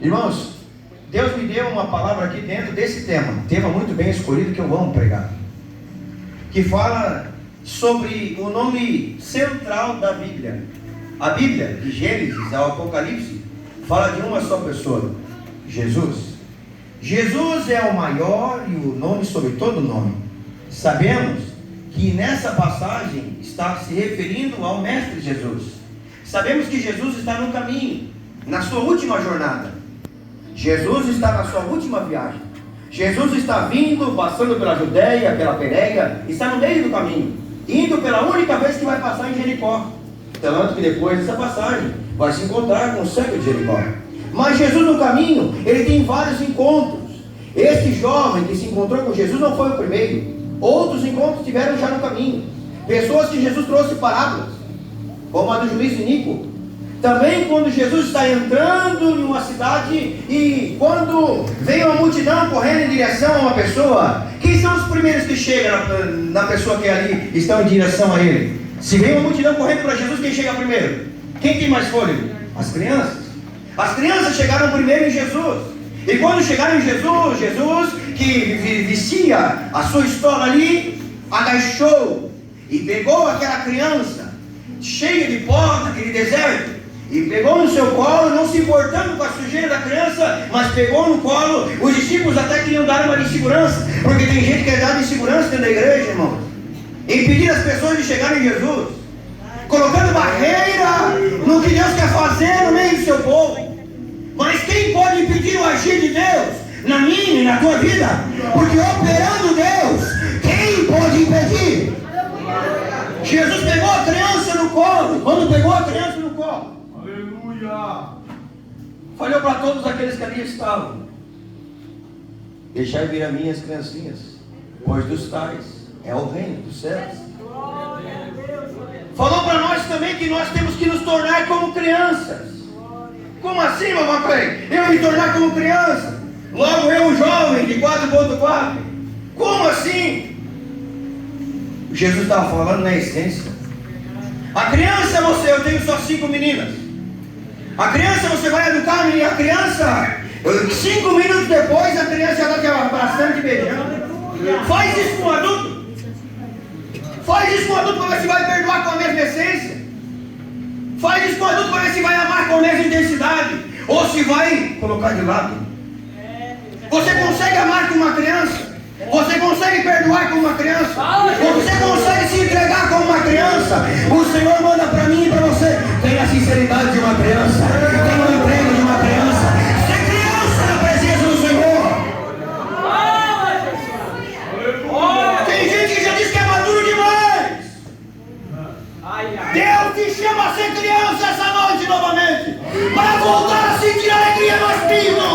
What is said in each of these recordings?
Irmãos, Deus me deu uma palavra aqui dentro desse tema muito bem escolhido que eu amo pregar, que fala sobre o nome central da Bíblia. A Bíblia, de Gênesis ao Apocalipse, fala de uma só pessoa, Jesus. Jesus é o maior e o nome sobre todo nome. Sabemos que nessa passagem está se referindo ao Mestre Jesus. Sabemos que Jesus está no caminho, na sua última jornada. Jesus está na sua última viagem. Jesus está vindo, passando pela Judéia, pela Pérea, está no meio do caminho, indo pela única vez que vai passar em Jericó. Tanto que depois dessa passagem vai se encontrar com o cego de Jericó. Mas Jesus no caminho, ele tem vários encontros. Este jovem que se encontrou com Jesus não foi o primeiro. Outros encontros tiveram já no caminho. Pessoas que Jesus trouxe parábolas, como a do juiz Nico. Também quando Jesus está entrando em uma cidade e quando vem uma multidão correndo em direção a uma pessoa, quem são os primeiros que chegam na pessoa que ali estão em direção a ele? Se vem uma multidão correndo para Jesus, quem chega primeiro? Quem tem mais fôlego? As crianças. As crianças chegaram primeiro em Jesus. E quando chegaram em Jesus, Jesus que vestia a sua estola ali, agachou e pegou aquela criança cheia de pó naquele deserto e pegou no seu colo, não se importando com a sujeira da criança, mas pegou no colo. Os discípulos até queriam dar uma de segurança, porque tem gente que é dada de segurança dentro da igreja, irmão, impedir as pessoas de chegarem em Jesus, colocando barreira no que Deus quer fazer no meio do seu povo. Mas quem pode impedir o agir de Deus na minha e na tua vida? Porque operando Deus, quem pode impedir? Jesus pegou a criança no colo. Quando pegou a criança no colo, aleluia, falou para todos aqueles que ali estavam: deixai vir a mim as criancinhas, pois dos tais é o reino dos céus. Falou para nós também que nós temos que nos tornar como crianças. Como assim, mamãe? Eu me tornar como criança? Logo eu, um jovem de 4.4. Como assim? Jesus estava falando na essência. A criança, eu tenho só 5 meninas. A criança, você vai educar a criança, 5 minutos depois a criança já está abraçando e beijando. Faz isso com o adulto. Faz isso com o adulto para ver se vai perdoar com a mesma essência. Faz isso com o adulto para ver se vai amar com a mesma intensidade, ou se vai colocar de lado. Você consegue amar com uma criança? Você consegue perdoar com uma criança? Você consegue se entregar como uma criança? O Senhor manda para mim e para você: tenha a sinceridade de uma criança, tenha o emprego de uma criança. Ser criança na presença do Senhor. Tem gente que já diz que é maduro demais. Deus te chama a ser criança essa noite novamente, para voltar a sentir a alegria no espírito.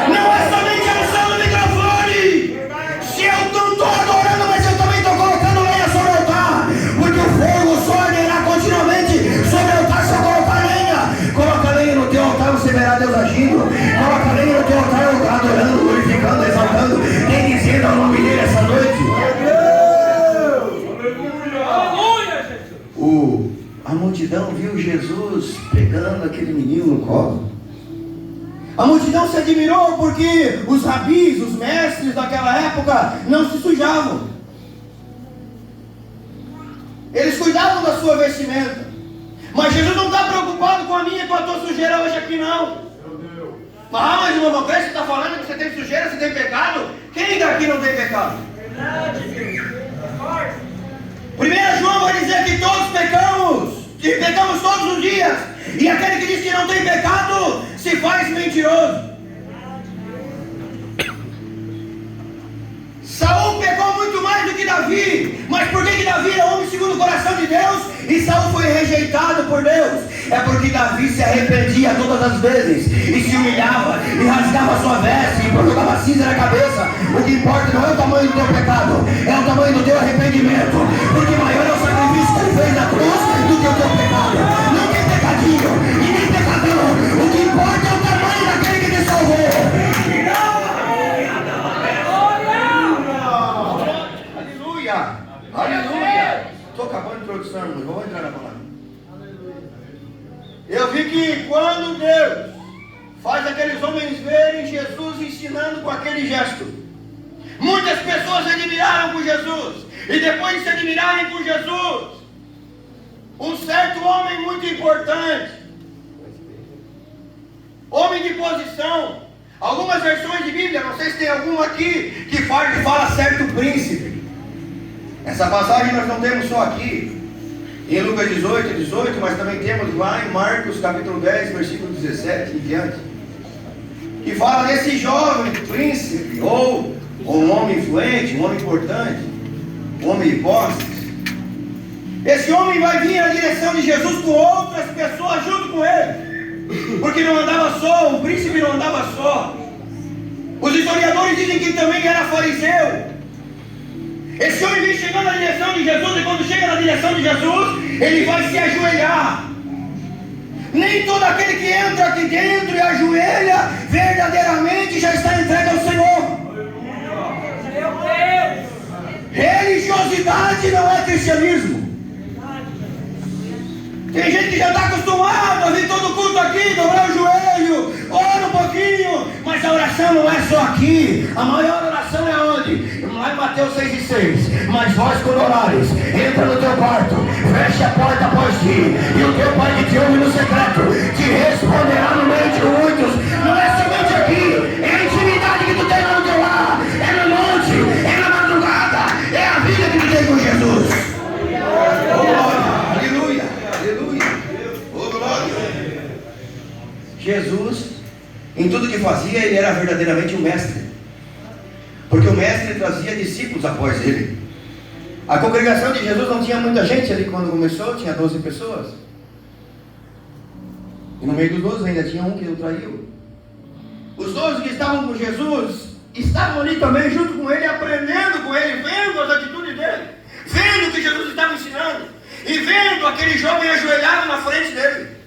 Não é somente a unção do microfone. Se eu não estou adorando, mas eu também estou colocando lenha sobre o altar, porque o fogo só arderá continuamente sobre o altar se eu colocar lenha. Coloca lenha no teu altar, você verá Deus agindo. Coloca lenha no teu altar, adorando, glorificando, exaltando, nem dizendo ao nome dele essa noite. A multidão viu Jesus pegando aquele menino no colo. A multidão se admirou porque os rabis, os mestres daquela época, não se sujavam. Eles cuidavam da sua vestimenta. Mas Jesus não está preocupado com a minha e com a tua sujeira hoje aqui, não. Mas o irmão Cresce está falando que você tem sujeira, você tem pecado. Quem daqui não tem pecado? Verdade. 1 João vai dizer que todos pecamos, que pecamos todos os dias, e aquele que diz que não tem pecado se faz mentiroso. Saul pecou muito mais do que Davi. Mas por que Davi é homem segundo o coração de Deus e Saul foi rejeitado por Deus? É porque Davi se arrependia todas as vezes e se humilhava e rasgava sua veste e jogava cinza na cabeça. O que importa não é o tamanho do teu pecado, é o tamanho do teu arrependimento, porque maior é o sacrifício que ele fez na cruz do que o teu pecado. Não tem pecadinho e nem pecadão. O que importa é o tamanho daquele que te salvou. Aleluia! Estou acabando a introdução, irmão. Vamos entrar na palavra. Eu vi que quando Deus faz aqueles homens ensinando com aquele gesto. Muitas pessoas se admiraram com Jesus. E depois de se admirarem com Jesus, um certo homem muito importante, homem de posição, algumas versões de Bíblia, não sei se tem alguma aqui, que fala certo príncipe. Essa passagem nós não temos só aqui, em Lucas 18, mas também temos lá em Marcos capítulo 10, versículo 17 em diante, que fala desse jovem príncipe, ou um homem influente, um homem importante, um homem de posses. Esse homem vai vir na direção de Jesus com outras pessoas junto com ele, porque não andava só, o príncipe não andava só. Os historiadores dizem que também era fariseu. Esse homem vem chegando na direção de Jesus, e quando chega na direção de Jesus, ele vai se ajoelhar. Nem todo aquele que entra aqui dentro e ajoelha verdadeiramente já está entregue ao Senhor. Meu Deus! Religiosidade não é cristianismo. Tem gente que já está acostumada a vir todo culto aqui, dobrar o joelho, ora um pouquinho, mas a oração não é só aqui. A maior oração é onde? Lá em Mateus 6,6. Mas vós, quando orares, entra no teu quarto, fecha a porta após ti, e o teu pai que te ouve no secreto te responderá no meio de muitos. Não é somente aqui, é a intimidade que tu tem lá no teu lar, é no monte, é na madrugada, é a vida que tu tem com Jesus. Jesus, em tudo que fazia, ele era verdadeiramente um mestre, porque o mestre trazia discípulos após ele. A congregação de Jesus não tinha muita gente ali quando começou, tinha 12 pessoas, e no meio dos 12 ainda tinha um que o traiu. Os 12 que estavam com Jesus estavam ali também junto com ele, aprendendo com ele, vendo as atitudes dele, vendo o que Jesus estava ensinando, e vendo aquele jovem ajoelhado na frente dele.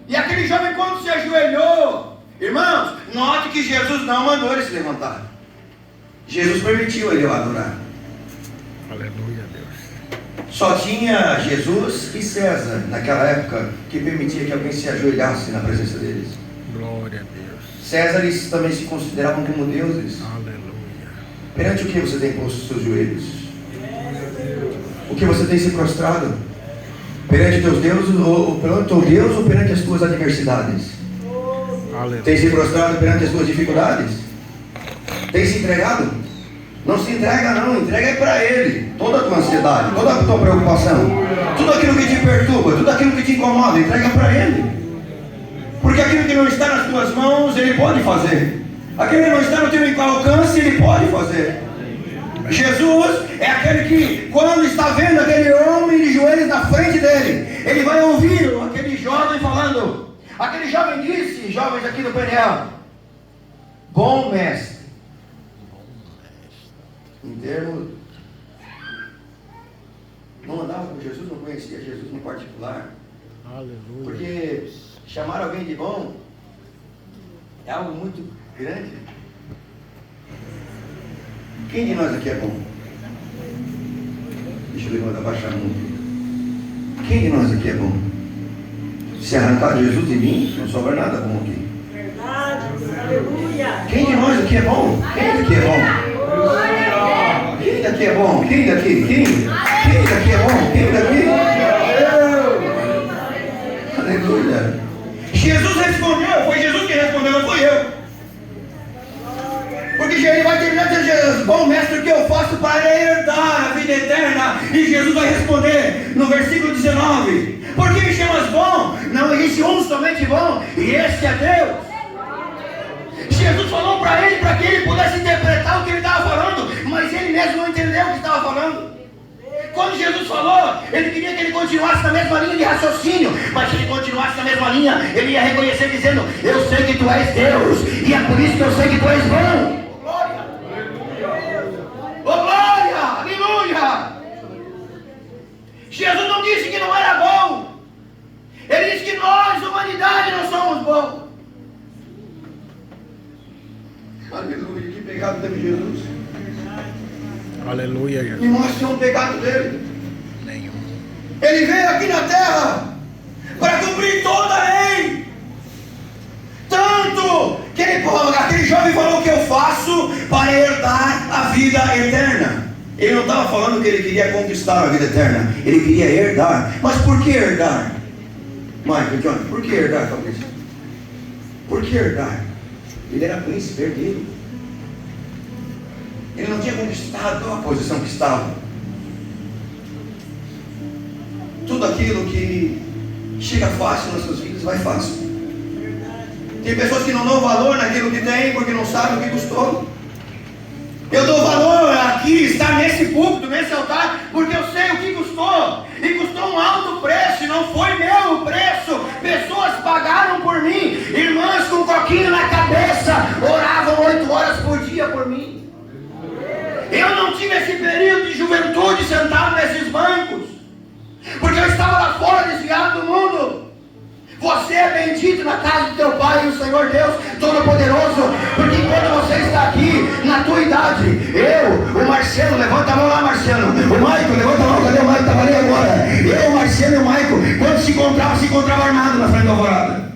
E aquele jovem, quando se ajoelhou, irmãos, note que Jesus não mandou ele se levantar. Jesus permitiu ele adorar. Aleluia, Deus. Só tinha Jesus e César naquela época que permitia que alguém se ajoelhasse na presença deles. Glória a Deus. Césares também se consideravam como deuses. Aleluia. Perante o que você tem posto os seus joelhos? O que você tem se prostrado? Perante teus deuses, ou perante teu Deus, ou perante as tuas adversidades? Aleluia. Tem se prostrado perante as tuas dificuldades? Tem se entregado? Não se entrega não, entrega é para Ele. Toda a tua ansiedade, toda a tua preocupação, tudo aquilo que te perturba, tudo aquilo que te incomoda, entrega para Ele. Porque aquilo que não está nas tuas mãos, Ele pode fazer. Aquilo que não está no teu alcance, Ele pode fazer. Jesus é aquele que, quando está vendo aquele homem de joelhos na frente dele, ele vai ouvir aquele jovem falando. Aquele jovem disse, jovens aqui no Peniel, bom mestre. Em termos, não andava com Jesus, não conhecia Jesus no particular. Aleluia. Porque chamar alguém de bom é algo muito grande. Quem de nós aqui é bom? Deixa eu levantar, baixar a mão. Quem de nós aqui é bom? Se arrancar Jesus de mim, não sobra nada bom aqui. Verdade, aleluia. Quem de nós aqui é bom? Quem daqui é bom? Quem daqui é bom? Quem daqui? Quem daqui é bom? Quem daqui? Aleluia. Jesus respondeu, foi Jesus que respondeu, não fui eu. Porque ele vai terminar dizendo, Jesus, bom mestre, o que eu faço para herdar a vida eterna? E Jesus vai responder no versículo 19, por que me chamas bom? Não existe um somente bom, e esse é Deus. Jesus falou para ele, para que ele pudesse interpretar o que ele estava falando, mas ele mesmo não entendeu o que estava falando. Quando Jesus falou, ele queria que ele continuasse na mesma linha de raciocínio, mas se ele continuasse na mesma linha, ele ia reconhecer dizendo, eu sei que tu és Deus, e é por isso que eu sei que tu és bom. Oh, glória! Aleluia! Jesus não disse que não era bom. Ele disse que nós, humanidade, não somos bons. Aleluia! Que pecado teve Jesus? Aleluia. Me mostre um pecado dele. Nenhum. Ele veio aqui na terra para cumprir toda a lei. Tanto que ele para herdar a vida eterna. Ele não estava falando que ele queria conquistar a vida eterna, ele queria herdar. Mas por que herdar? Michael, John, por que herdar, Fabrício? Por que herdar? Ele era príncipe herdeiro. Ele não tinha conquistado a posição que estava. Tudo aquilo que chega fácil nas suas vidas, vai fácil. Tem pessoas que não dão valor naquilo que tem, porque não sabem o que custou. Eu dou valor aqui, estar nesse púlpito, nesse altar, porque eu sei o que custou. E custou um alto preço, e não foi meu o preço. Pessoas pagaram por mim. Irmãs com coquinho na cabeça oravam 8 horas por dia por mim. Eu não tive esse período de juventude sentado nesses bancos, porque eu estava lá fora, desviado do mundo. Você é bendito na casa do teu Pai, o Senhor Deus Todo-Poderoso, porque enquanto você está aqui, na tua idade, o Marcelo, levanta a mão lá, Marcelo, o Maico, levanta a mão, cadê o Maico? Estava ali agora. O Marcelo e o Maico, quando se encontrava armado na frente da alvorada.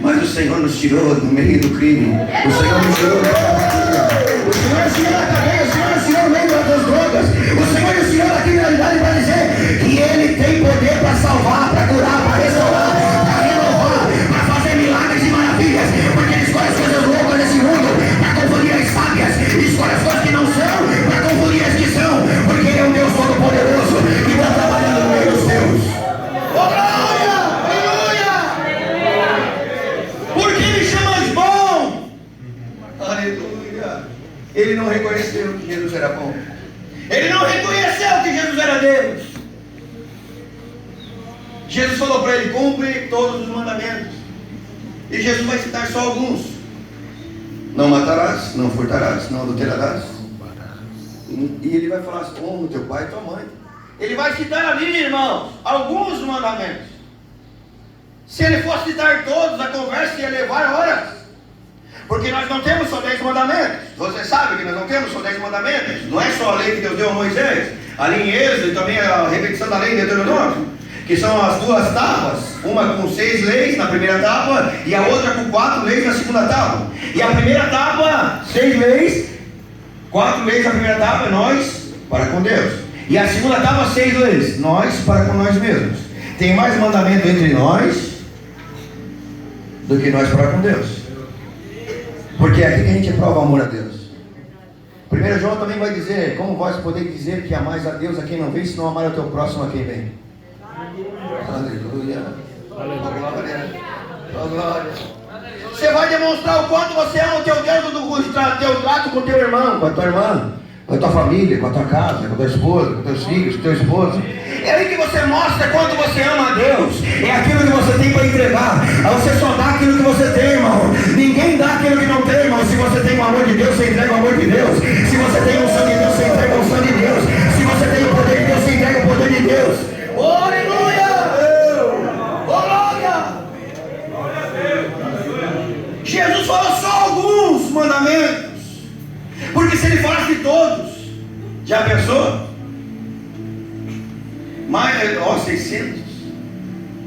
Mas o Senhor nos tirou do meio do crime, o Senhor nos tirou da cadeia, o Senhor nos tirou da cadeia, o Senhor nos tirou do meio das drogas, o Senhor nos tirou da criminalidade para dizer que Ele tem poder para salvar, para curar, para restaurar, para renovar, para fazer milagres e maravilhas, porque Ele escolhe as coisas loucas desse mundo para confundir as sábias, e escolhe as coisas que não são para confundir as que são, porque Ele é um Deus Todo-Poderoso que está trabalhando no meio dos seus. Oh, glória! Aleluia! Ele não reconheceu que Jesus era bom. Ele não reconheceu que Jesus era Deus. Jesus falou para ele: cumpre todos os mandamentos. E Jesus vai citar só alguns: não matarás, não furtarás, não adulterarás. E ele vai falar: honra teu pai e tua mãe. Ele vai citar ali, irmãos, alguns mandamentos. Se ele fosse citar todos, a conversa ia levar horas. Porque nós não temos só 10 mandamentos. Você sabe que nós não temos só 10 mandamentos. Não é só a lei que Deus deu a Moisés. Ali em Êxodo e também a repetição da lei em Deuteronômio, que são as 2 tábuas. Uma com 6 leis na primeira tábua e a outra com 4 leis na segunda tábua. E a primeira tábua, 6 leis, 4 leis na primeira tábua, nós para com Deus. E a segunda tábua, 6 leis, nós para com nós mesmos. Tem mais mandamento entre nós do que nós para com Deus. Porque é aqui que a gente prova o amor a Deus. 1 João também vai dizer: como vós podeis dizer que amais a Deus a quem não vem, se não amar o teu próximo a quem vem? Aleluia. Aleluia. Glória. Você vai demonstrar o quanto você ama o teu Deus do teu trato com o teu irmão, com a tua irmã, com a tua família, com a tua casa, com a tua esposa, com teus filhos, com teu esposo. É aí que você mostra quanto você ama a Deus. É aquilo que você tem para entregar. Você só dá aquilo que você tem, irmão. Ninguém dá aquilo que não tem, irmão. Se você tem o amor de Deus, você entrega o amor de Deus. Se você tem o sangue de Deus, você entrega o sangue de Deus. Se você tem o poder de Deus, você entrega o poder de Deus. Oh, aleluia! Oh, glória! Jesus falou só alguns mandamentos, porque se ele falasse de todos, já pensou? Mais 600,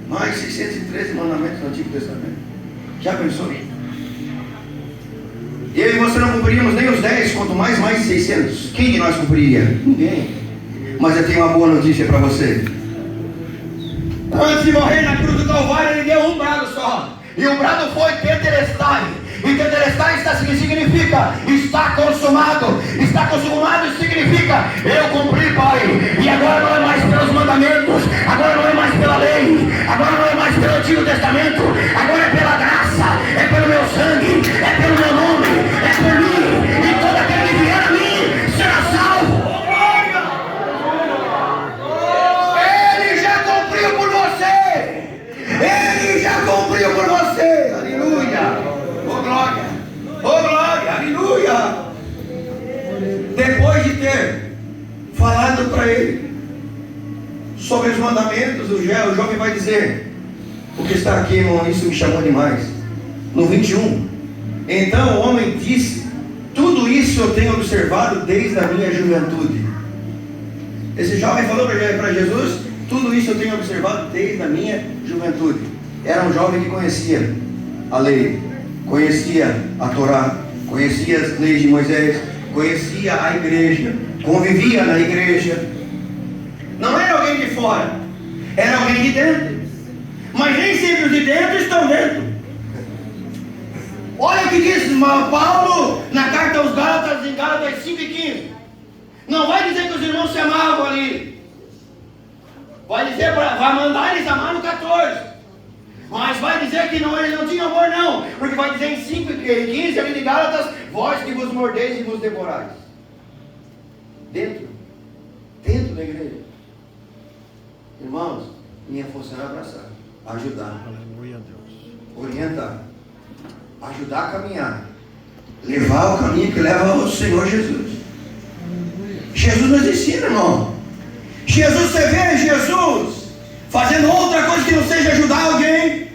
mais 613 mandamentos no Antigo Testamento. Já pensou? Eu e você não cumpríamos nem os 10, quanto mais 600. Quem de nós cumpriria? Ninguém. Mas eu tenho uma boa notícia para você. Antes de morrer na cruz do Calvário, ele deu um brado só. E o brado foi Tetelestai. E Tetelestai significa está consumado. Está consumado significa eu cumpri, Pai. E agora não é mais pelos mandamentos, agora não é mais pela lei, agora não é mais pelo Antigo Testamento, agora é pela graça, é pelo meu sangue, é pelo meu nome, é por mim. E todo aquele que vier a mim será salvo. Ele já cumpriu por você. Ele já cumpriu por você. Aleluia. Oh glória. Oh glória. Aleluia. Depois de ter falado para ele sobre os mandamentos, o jovem vai dizer: o que está aqui, irmão, isso me chamou demais. No 21, então o homem disse: tudo isso eu tenho observado desde a minha juventude. Esse jovem falou para Jesus: tudo isso eu tenho observado desde a minha juventude. Era um jovem que conhecia a lei, conhecia a Torá, conhecia as leis de Moisés, conhecia a igreja, convivia na igreja. Não era alguém de fora, era alguém de dentro. Mas nem sempre os de dentro estão dentro. Olha o que diz Paulo na carta aos Gálatas, em Gálatas 5:15. Não vai dizer que os irmãos se amavam ali. Vai dizer, vai mandar eles amar no 14. Mas vai dizer que não, eles não tinham amor, não. Porque vai dizer em 5:15 ali de Gálatas: vós que vos mordeis e vos devorais. Dentro da igreja. Irmãos, minha função é abraçar, ajudar, Aleluia, Deus. orientar, ajudar a caminhar, levar ao caminho que leva ao Senhor Jesus. Jesus nos ensina, irmão. Jesus, você vê Jesus fazendo outra coisa que não seja ajudar alguém.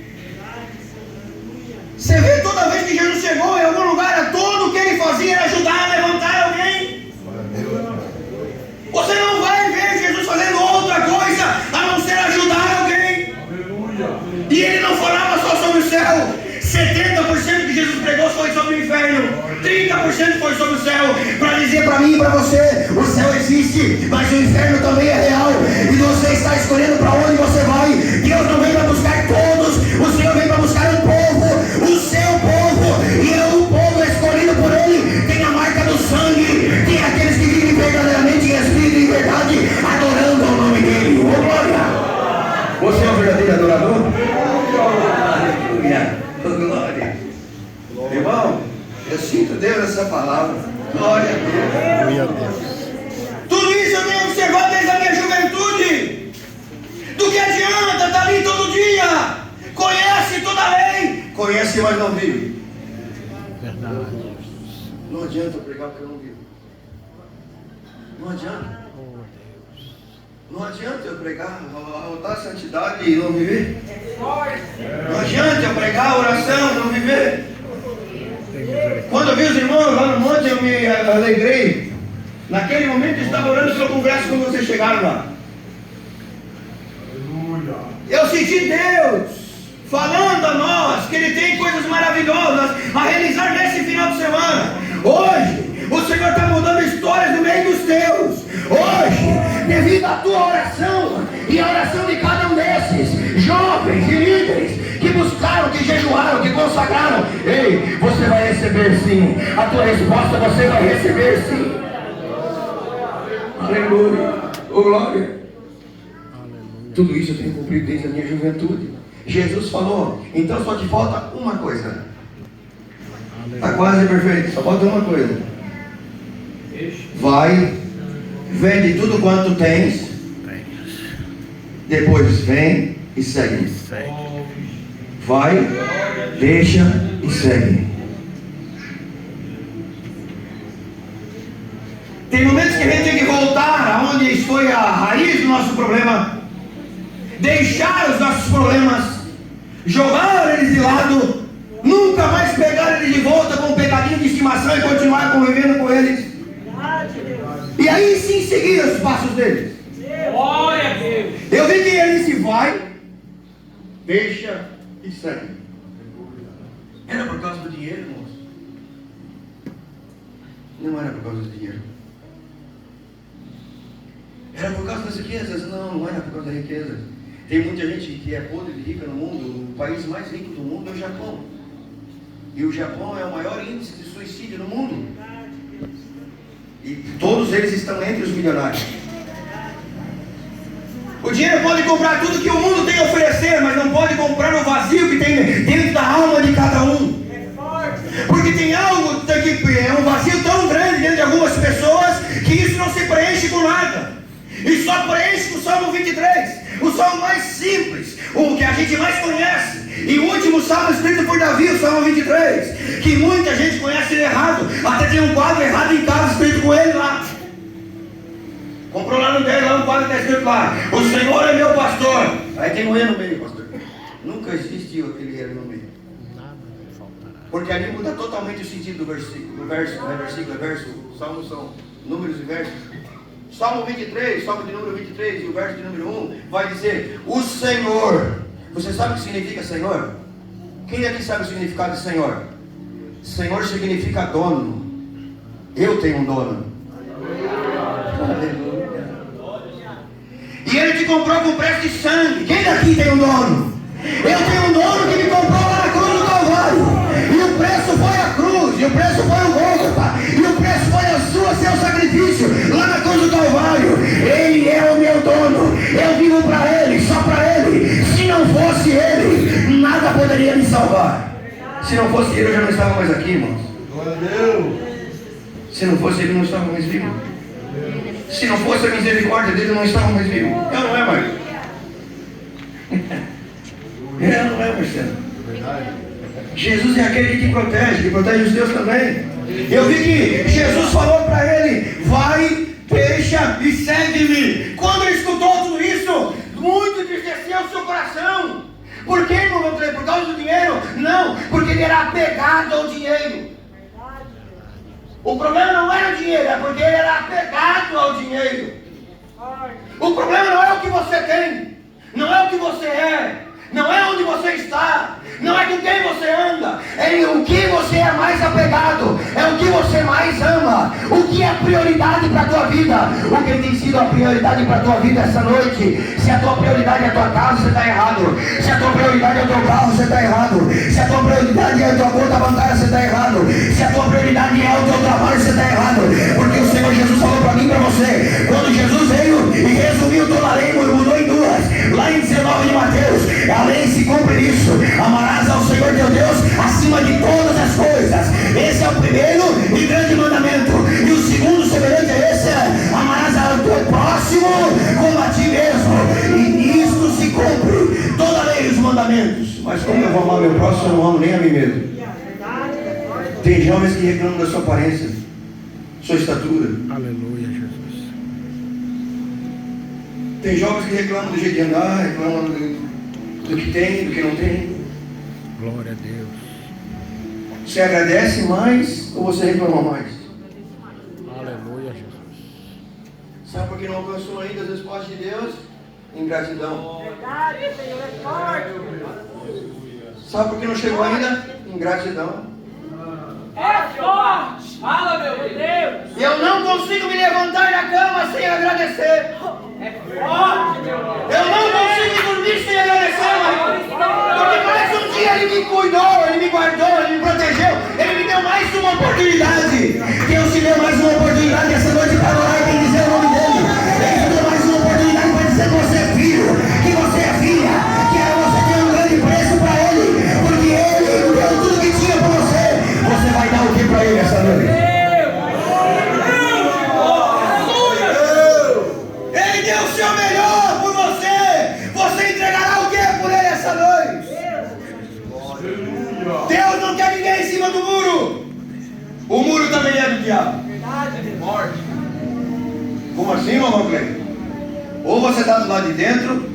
Você vê toda vez que Jesus chegou em algum lugar, tudo o que ele fazia era ajudar a levantar alguém. Você não vai ver Jesus fazendo outra coisa a não ser ajudar alguém. E ele não falava só sobre o céu. 70% que Jesus pregou foi sobre o inferno, 30% foi sobre o céu, para dizer para mim e para você: o céu existe, mas o inferno também é real, e você está escolhendo para onde você vai. Deus não vem para buscar todos, o Senhor vem para buscar um povo, o seu povo, e é um povo escolhido por Ele. Tem a marca do sangue, tem aqueles que vivem verdadeiramente em espírito e em verdade, adorando ao nome dEle. Ô glória! Você é um verdadeiro adorador? Aleluia! Glória. Irmão, eu sinto Deus nessa palavra. Glória a Deus. Glória a Deus. Tudo isso eu tenho observado desde a minha juventude. Do que adianta estar ali todo dia? Conhece toda a lei. Conhece, mas não vive. Verdade. Não adianta eu pregar porque eu não vivo. Não adianta. Oh, Deus. Não adianta eu pregar, voltar a santidade e não viver. Não adianta eu pregar a oração e não viver. Quando eu vi os irmãos lá no monte, eu me alegrei. Naquele momento eu estava orando pelo congresso quando vocês chegaram lá. Eu senti Deus falando a nós que Ele tem coisas maravilhosas a realizar nesse final de semana. Hoje, o Senhor está mudando histórias no meio dos teus. Hoje, devido à tua oração e à oração de cada um desses jovens e líderes que buscaram, que jejuaram, que consagraram, ei, você vai receber sim. A tua resposta você vai receber sim. Aleluia. Oh, glória. Tudo isso eu tenho cumprido desde a minha juventude. Jesus falou: então só te falta uma coisa. Está quase perfeito, só falta uma coisa. Vai, vende tudo quanto tens, depois vem e segue. Vai, deixa e segue. Tem momentos que a gente tem que voltar aonde foi a raiz do nosso problema, deixar os nossos problemas, jogar eles de lado, nunca mais pegar eles de volta com um pecadinho de estimação e continuar convivendo com eles. E aí sim seguir os passos deles. Glória a Deus. Eu vi que ele se vai, deixa e segue. Era por causa do dinheiro, irmãos? Não era por causa do dinheiro. Era por causa das riquezas? Não, não era por causa da riqueza. Tem muita gente que é podre de rica no mundo. O país mais rico do mundo é o Japão. E o Japão é o maior índice de suicídio no mundo. E todos eles estão entre os milionários. O dinheiro pode comprar tudo que o mundo tem a oferecer, mas não pode comprar o vazio que tem dentro da alma de cada um. Porque tem algo que é um vazio tão grande dentro de algumas pessoas que isso não se preenche com nada. E só preenche com o Salmo 23, o salmo mais simples, o que a gente mais conhece. E o último salmo escrito por Davi, o Salmo 23, que muita gente conhece ele errado. Até tem um quadro errado em casa escrito com ele lá. Comprou lá no dele, lá um quadro que está escrito lá: o Senhor é meu pastor. Aí tem um E no meio, pastor. Nunca existiu aquele E no meio. Porque ali muda totalmente o sentido do versículo. O verso, não é versículo, é verso. Salmos são números e versos. Salmo 23, Salmo de número 23 e o verso de número 1 vai dizer: o Senhor. Você sabe o que significa Senhor? Quem aqui sabe o significado de Senhor? Senhor significa dono. Eu tenho um dono. Aleluia. E Ele te comprou com preço de sangue. Quem daqui tem um dono? Eu tenho um dono que me comprou lá na cruz do Calvário. E o preço foi a cruz. E o preço foi o Gólgota. E o preço foi seu sacrifício lá na cruz do Calvário. Ele é o meu dono. Eu vivo para Ele, só para Ele. Se não fosse Ele, nada poderia me salvar. Se não fosse Ele, eu já não estava mais aqui, irmãos. Glória a Deus. Se não fosse Ele, eu não estava mais vivo. Se não fosse a misericórdia dele, eu não estava mais vivo. Eu não é, mais. Eu não é, Marcelo. Jesus é aquele que protege os teus também. Eu vi que Jesus falou para ele: vai, deixa e segue-me. Quando ele escutou tudo isso, muito entristeceu o seu coração. Por que, irmão? Por causa do dinheiro? Não, porque ele era apegado ao dinheiro. O problema não era o dinheiro, é porque ele era apegado ao dinheiro. O problema não é o que você tem, não é o que você é, não é onde você está, não é com quem você anda, é o que você é mais apegado, é o que você mais ama, o que é prioridade para a tua vida, o que tem sido a prioridade para a tua vida essa noite. Se a tua prioridade é a tua casa, você está errado. Se a tua prioridade é o teu carro, você está errado. Se a tua prioridade é a tua conta bancária, você está errado. Se a tua prioridade é o teu trabalho, você está errado. Porque o Senhor Jesus falou para mim e para você, quando Jesus veio e resumiu toda a lei, mudou em duas, lá em 19 de Mateus, a lei se cumpre nisso: amarás ao Senhor teu Deus acima de todas as coisas. Esse é o primeiro e grande mandamento. E o segundo, semelhante a esse, é: amarás ao teu próximo como a ti mesmo. E nisto se cumpre toda a lei e os mandamentos. Mas como eu vou amar meu próximo, eu não amo nem a mim mesmo. Tem jovens que reclamam da sua aparência, sua estatura. Aleluia, Jesus. Tem jovens que reclamam do jeito de andar, reclamam do que tem, do que não tem. Glória a Deus. Você agradece mais ou você reclama mais? Aleluia, Jesus. Sabe por que não alcançou ainda as respostas de Deus? Ingratidão. Verdade, Senhor, é forte. Sabe por que não chegou ainda? Ingratidão. É forte. Fala, meu Deus. Eu não consigo me levantar da cama sem agradecer. É forte, meu Deus. Eu não consigo dormir sem agradecer, Marcos. Porque mais um dia Ele me cuidou, Ele me guardou, Ele me protegeu, Ele me deu mais uma oportunidade. Deus te deu mais uma oportunidade essa noite para orar e bendizer o nome dEle. Ele te deu mais uma oportunidade para dizer que você é filho, que você é filha, que você tem um grande preço para Ele, porque Ele deu tudo que tinha para você. Você vai dar o que para Ele essa noite? Ele deu o seu melhor por você. Você entregará o que por Ele essa noite? Deus não quer ninguém em cima do muro. O muro também é do diabo. Morte. Como assim, mamãe Cleide? Ou você está do lado de dentro,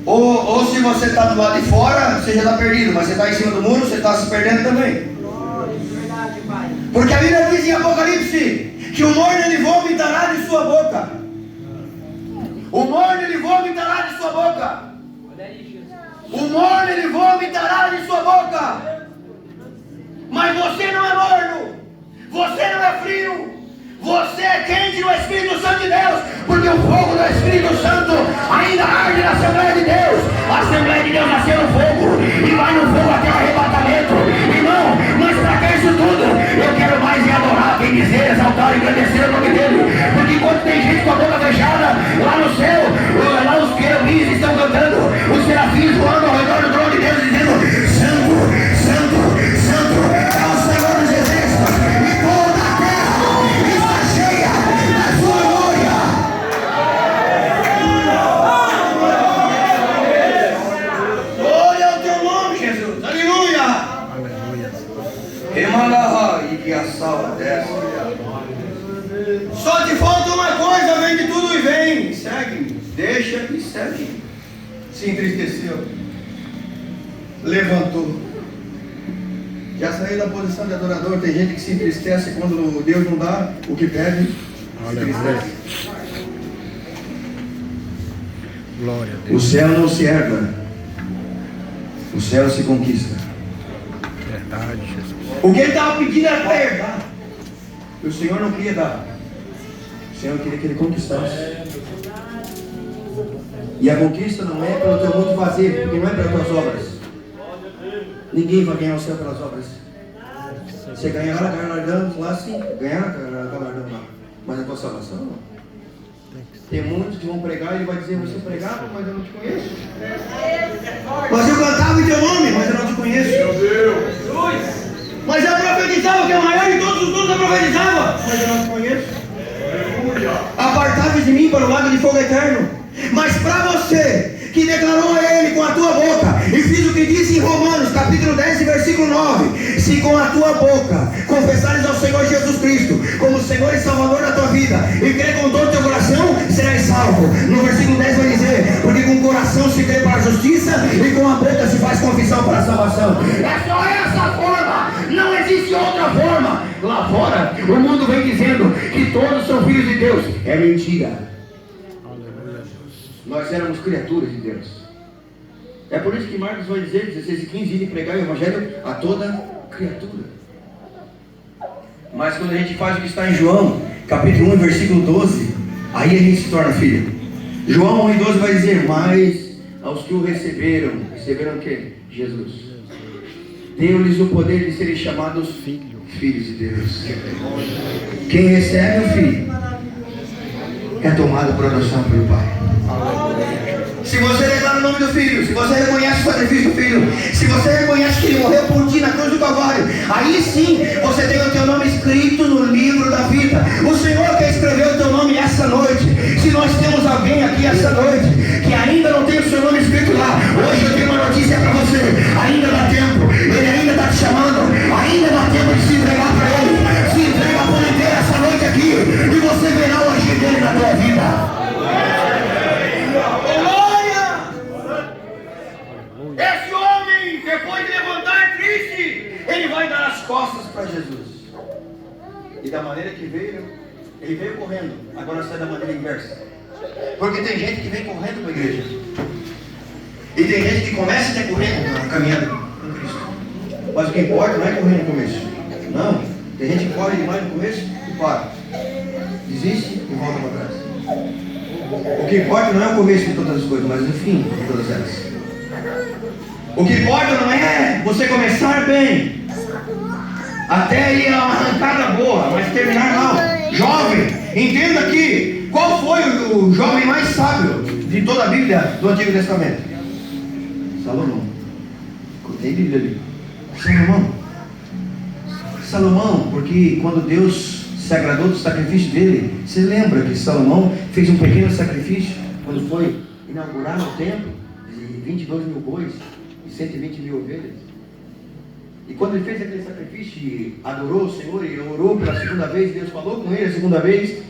ou se você está do lado de fora, você já está perdido. Mas você está em cima do muro, você está se perdendo também. Verdade, Pai. Porque a Bíblia diz em Apocalipse que o morno ele vomitará de sua boca. O morno ele vomitará de sua boca. O morno ele vomitará de sua boca. Mas você não é morno. Você não é frio. Você é quente no Espírito Santo de Deus. Porque o fogo do Espírito Santo ainda arde na Assembleia de Deus. A Assembleia de Deus nasceu no fogo e vai no fogo até o arrebatamento. Irmão, mas para que isso tudo? Eu quero mais é adorar, bendizer, exaltar e agradecer o nome dEle. Porque enquanto tem gente com a boca fechada, lá no céu, lá os querubins estão cantando, os serafins voando ao redor do trono de Deus, dizendo: Santo, Santo, Santo é o Senhor dos Exércitos, e toda a terra está cheia da sua glória. Glória ao teu nome, Jesus. Aleluia. Aleluia. Emalaha e que a salva desce. Só te falta uma coisa: vende tudo e vem. Segue-me, deixa e segue. Se entristeceu, levantou, já saiu da posição de adorador. Tem gente que se entristece quando Deus não dá o que pede. Aleluia. Glória a O Deus. céu não se herda, o céu se conquista. É. Verdade, Jesus. O que ele estava pedindo era para herdar. E o Senhor não queria dar. O Senhor queria que ele conquistasse. E a conquista não é pelo teu muito fazer, porque não é pelas tuas obras. Ninguém vai ganhar o céu pelas obras. Você ganhar galardão lá sim, ganhar galardão lá. Mas a tua salvação não. Tem muitos que vão pregar e ele vai dizer, você pregava, mas eu não te conheço. Mas eu cantava em teu nome, mas eu não te conheço. Meu Deus. Mas eu profetizava, que é o maior de todos os dons eu profetizava, mas eu não te conheço. Apartai-vos de mim para o lago de fogo eterno. Mas para você que declarou a Ele com a tua boca e fiz o que disse em Romanos capítulo 10 versículo 9, se com a tua boca confessares ao Senhor Jesus Cristo como Senhor e Salvador da tua vida e crer com todo o teu coração, serás salvo. No versículo 10 vai dizer, porque com o coração se crê para a justiça e com a boca se faz confissão para a salvação. É só essa forma, não existe outra forma. Lá fora o mundo vem dizendo que todos são filhos de Deus. É mentira. Nós éramos criaturas de Deus. É por isso que Marcos vai dizer, 16 e 15, irem pregar o Evangelho a toda criatura. Mas quando a gente faz o que está em João, capítulo 1, versículo 12, aí a gente se torna filho. João 1 e 12 vai dizer, mas aos que o receberam o quê? Jesus. Deu-lhes o poder de serem chamados filhos de Deus. Quem recebe o Filho é tomado por adoção pelo Pai. Se você declara o nome do Filho, se você reconhece o sacrifício do Filho, se você reconhece que Ele morreu por ti na cruz do Calvário, aí sim você tem o teu nome escrito no livro da vida. O Senhor quer escrever o teu nome essa noite. Se nós temos alguém aqui essa noite que ainda não tem o seu nome escrito lá, hoje eu tenho uma notícia para você. Ainda dá tempo, Ele ainda está te chamando, ainda dá tempo de se entregar para Ele. Se entrega por inteiro essa noite aqui e você verá o agir dele na tua vida. Esse homem, depois de levantar triste, ele vai dar as costas para Jesus. E da maneira que veio, ele veio correndo. Agora sai da maneira inversa. Porque tem gente que vem correndo para a igreja. E tem gente que começa até correndo, caminhando com Cristo. Mas o que importa não é correr no começo. Não. Tem gente que corre demais no começo e para. Desiste e volta para trás. O que importa não é o começo de todas as coisas, mas o fim de todas elas. O que importa não é você começar bem, até ir a uma arrancada boa, mas terminar mal. Jovem, entenda aqui, qual foi o jovem mais sábio de toda a Bíblia do Antigo Testamento? Salomão. Tem Bíblia ali. Salomão, porque quando Deus se agradou do sacrifício dele, você lembra que Salomão fez um pequeno sacrifício quando foi inaugurar o templo de 22 mil bois e 120 mil ovelhas? E quando ele fez aquele sacrifício e adorou o Senhor e orou pela segunda vez, Deus falou com ele a segunda vez,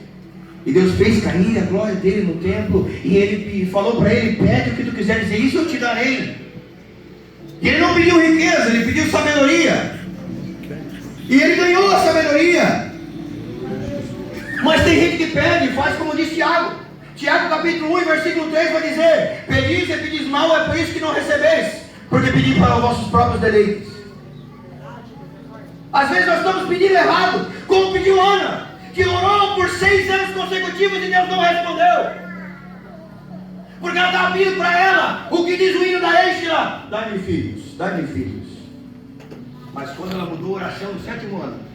e Deus fez cair a glória dele no templo, e ele falou para ele, pede o que tu quiser dizer, isso eu te darei. E ele não pediu riqueza, ele pediu sabedoria, e ele ganhou a sabedoria. Mas tem gente que pede, faz como diz Tiago. Tiago capítulo 1 versículo 3 vai dizer, pedis e pedis mal, é por isso que não recebeis, porque pedi para os vossos próprios deleites. Às vezes nós estamos pedindo errado, como pediu Ana, que orou por 6 anos consecutivos e Deus não respondeu. Porque ela estava pedindo para ela, o que diz o hino da Êxila, dai-me filhos, dai-me filhos. Mas quando ela mudou a oração no 7º ano,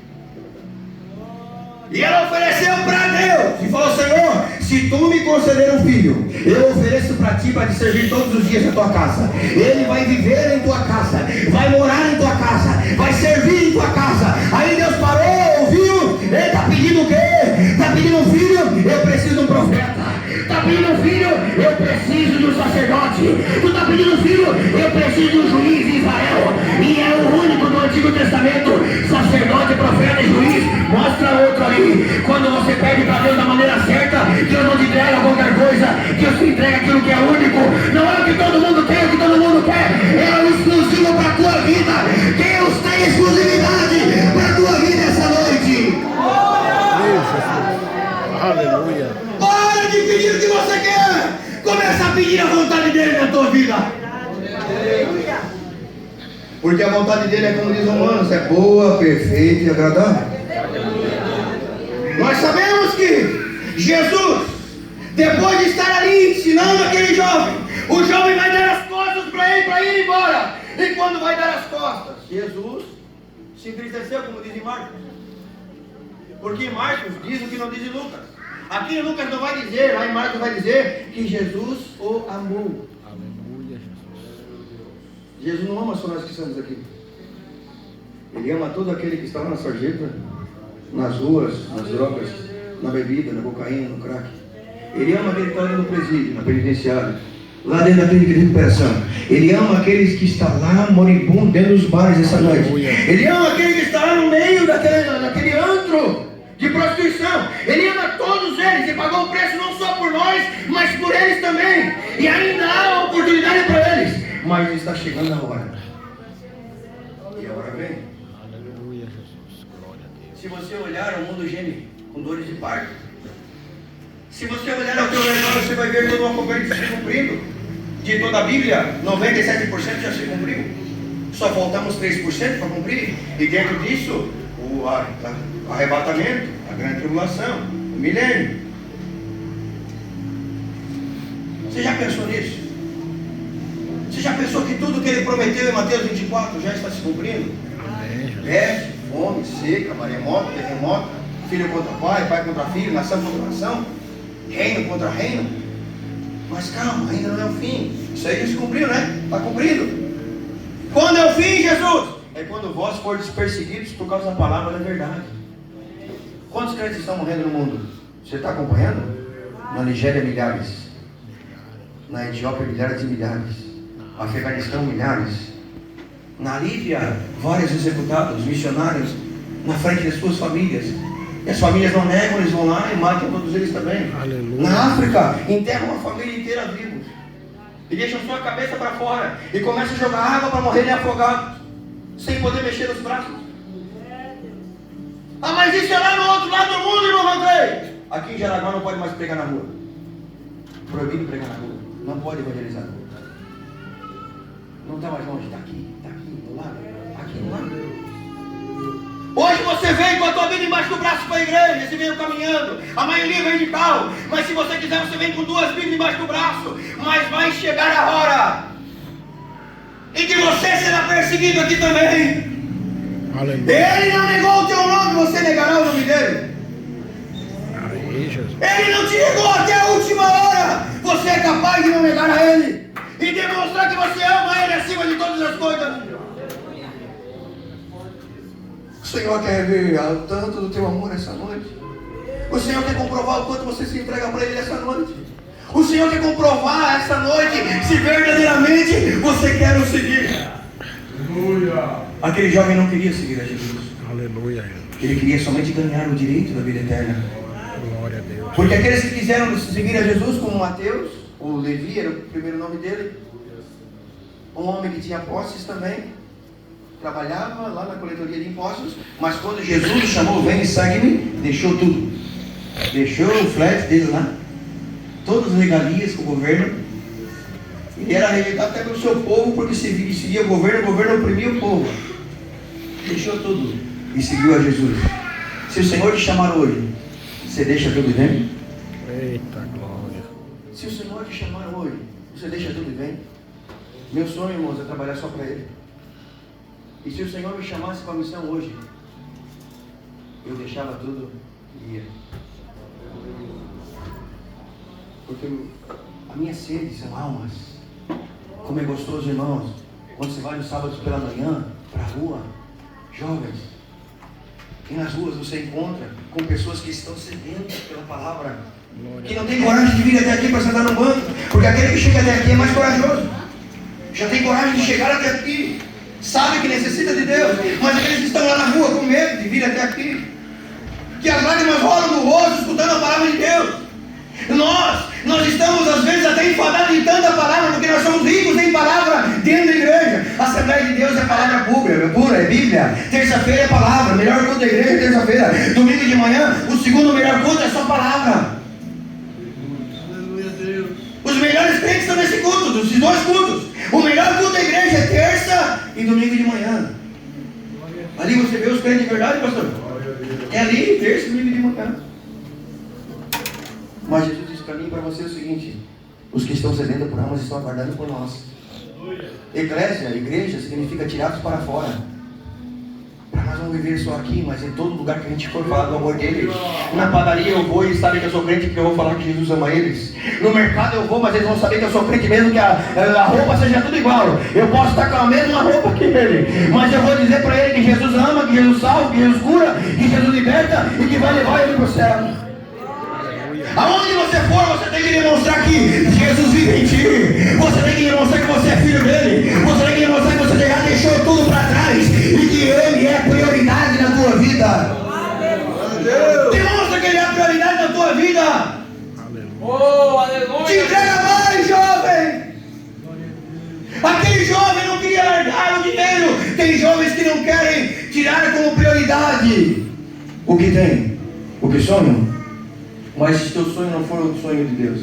e ela ofereceu para Deus e falou, Senhor, se tu me conceder um filho, eu ofereço para ti para te servir todos os dias na tua casa. Ele vai viver em tua casa, vai morar em tua casa, vai servir em tua casa. Aí Deus parou, ouviu? Ele está pedindo o quê? Está pedindo um filho? Eu preciso de um profeta. Está pedindo um filho? Eu preciso de um sacerdote. Tu está pedindo um filho? Eu preciso de um juiz em Israel. E é o único do Antigo Testamento, sacerdote, profeta e juiz. Mostra outro ali. Quando você pede para Deus da maneira certa, Deus não te entrega qualquer coisa, Deus te entrega aquilo que é único. Não é o que todo mundo tem, o que todo mundo quer. É o exclusivo para a tua vida. Deus tem exclusividade para a tua vida essa noite. Aleluia. Para de pedir o que você quer. Começa a pedir a vontade dele na tua vida. Porque a vontade dele é, como diz Romanos, é boa, perfeita e agradável. Nós sabemos que Jesus, depois de estar ali ensinando aquele jovem, o jovem vai dar as costas para ele ir embora. E quando vai dar as costas, Jesus se entristeceu, como diz em Marcos. Porque Marcos diz o que não diz em Lucas. Aqui em Lucas não vai dizer, lá em Marcos vai dizer que Jesus o amou. Aleluia, Jesus. Jesus não ama só nós que estamos aqui. Ele ama todo aquele que está lá na sarjeta, nas ruas, nas drogas, na bebida, na cocaína, no crack. Ele ama aquele que está no presídio, na penitenciária, lá dentro da clínica de recuperação. Ele ama aqueles que estão lá moribundo dentro dos bares essa noite. Ele ama aquele que está lá no meio daquele antro de prostituição. Ele ama todos eles e pagou o preço não só por nós, mas por eles também. E ainda há oportunidade para eles. Mas está chegando a hora. E a hora vem. Aleluia, Jesus. Glória a Deus. Se você olhar, o mundo geme com dores de parto. Se você olhar ao teu redor, você vai ver todo o apocalipse se cumprindo. De toda a Bíblia, 97% já se cumpriu. Só faltamos 3% para cumprir. E dentro disso, o arrebatamento, a grande tribulação, o milênio. Você já pensou nisso? Você já pensou que tudo que ele prometeu em Mateus 24 já está se cumprindo? Amém, Jesus. Peste, fome, seca, maremoto, terremoto, filho contra pai, pai contra filho, nação contra nação, reino contra reino. Mas calma, ainda não é o fim. Isso aí já se cumpriu, né? Está cumprido. Quando é o fim, Jesus? É quando vós fordes perseguidos por causa da palavra da verdade. Quantos crentes estão morrendo no mundo? Você está acompanhando? Na Nigéria, milhares. Na Etiópia, milhares e milhares. No Afeganistão, milhares. Na Líbia, vários executados, missionários, na frente das suas famílias. E as famílias não negam, eles vão lá e matam todos eles também. Aleluia. Na África, enterram uma família inteira vivos. E deixam sua cabeça para fora. E começam a jogar água para morrerem afogados. Sem poder mexer os braços. Ah, mas isso é lá no outro lado do mundo, irmão Andrei. Aqui em Jaraguá não pode mais pregar na rua. Proibido pregar na rua. Não pode evangelizar. Não está mais longe, está aqui, do lado. Aqui do lado. Hoje você vem com a tua Bíblia embaixo do braço para a igreja, você vem caminhando, a maioria vem de carro, mas se você quiser você vem com 2 Bíblias embaixo do braço, mas vai chegar a hora em que você será perseguido aqui também. Aleluia. Ele não negou o teu nome, você negará o nome dele. Aí, Jesus. Ele não te negou até a última hora, você é capaz de não negar a ele e demonstrar que você ama ele acima de todas as coisas. O Senhor quer ver o tanto do teu amor essa noite. O Senhor quer comprovar o quanto você se entrega para Ele essa noite. O Senhor quer comprovar essa noite se verdadeiramente você quer o seguir. Aleluia. Aquele jovem não queria seguir a Jesus. Aleluia, Jesus. Ele queria somente ganhar o direito da vida eterna. Glória a Deus. Porque aqueles que quiseram seguir a Jesus, como Mateus, o Levi era o primeiro nome dele, um homem que tinha posses também, trabalhava lá na coletoria de impostos, mas quando Jesus o chamou, vem e segue-me, deixou tudo. Deixou o flat dele lá, todas as regalias com o governo. Ele era rejeitado até pelo seu povo, porque seguia o governo oprimia o povo. Deixou tudo e seguiu a Jesus. Se o Senhor te chamar hoje, você deixa tudo e vem? Eita glória. Se o Senhor te chamar hoje, você deixa tudo e vem? Meu sonho, irmãos, é trabalhar só para Ele. E se o Senhor me chamasse para a missão hoje, eu deixava tudo e ia. Porque a minha sede são almas. Como é gostoso, irmãos, quando você vai nos sábados pela manhã, para a rua, jovens, e nas ruas você encontra com pessoas que estão sedentas pela palavra, que não tem coragem de vir até aqui para sentar no banco, porque aquele que chega até aqui é mais corajoso, já tem coragem de chegar até aqui, sabe que necessita de Deus, mas aqueles que estão lá na rua com medo de vir até aqui, que as lágrimas rolam do rosto escutando a palavra de Deus. Nós estamos às vezes até enfadados em tanta palavra, porque nós somos ricos em palavra dentro da igreja. A Assembleia de Deus é palavra pura, é Bíblia. Terça-feira é palavra, melhor culto da igreja é terça-feira. Domingo de manhã, o segundo melhor culto é só palavra. Os melhores crentes estão nesse culto, nesses 2 cultos. O melhor culto da igreja é terça e domingo de manhã. Ali você vê os crentes de verdade, pastor? É ali, terça e domingo de manhã. Mas Jesus disse para mim e para você o seguinte: os que estão sedentos por almas estão aguardando por nós. Eclésia, igreja, significa tirados para fora. Para nós não viver só aqui, mas em todo lugar que a gente for falar do amor dele. Na padaria eu vou e eles sabem que eu sou crente, porque eu vou falar que Jesus ama eles. No mercado eu vou, mas eles vão saber que eu sou crente, mesmo que a roupa seja tudo igual. Eu posso estar com a mesma roupa que ele, mas eu vou dizer para ele que Jesus ama, que Jesus salva, que Jesus cura, que Jesus liberta e que vai levar ele para o céu. Aonde você for, você tem que demonstrar que Jesus vive em ti. Você tem que demonstrar que você é filho dele. Você tem que demonstrar que você já deixou tudo para trás e que ele é prioridade na tua vida. Demonstra que ele é prioridade na tua vida. Oh, aleluia. Te entrega mais, jovem. Aquele jovem não queria largar o dinheiro. Tem jovens que não querem tirar como prioridade o que tem, o que sonham. Mas se teu sonho não for o sonho de Deus,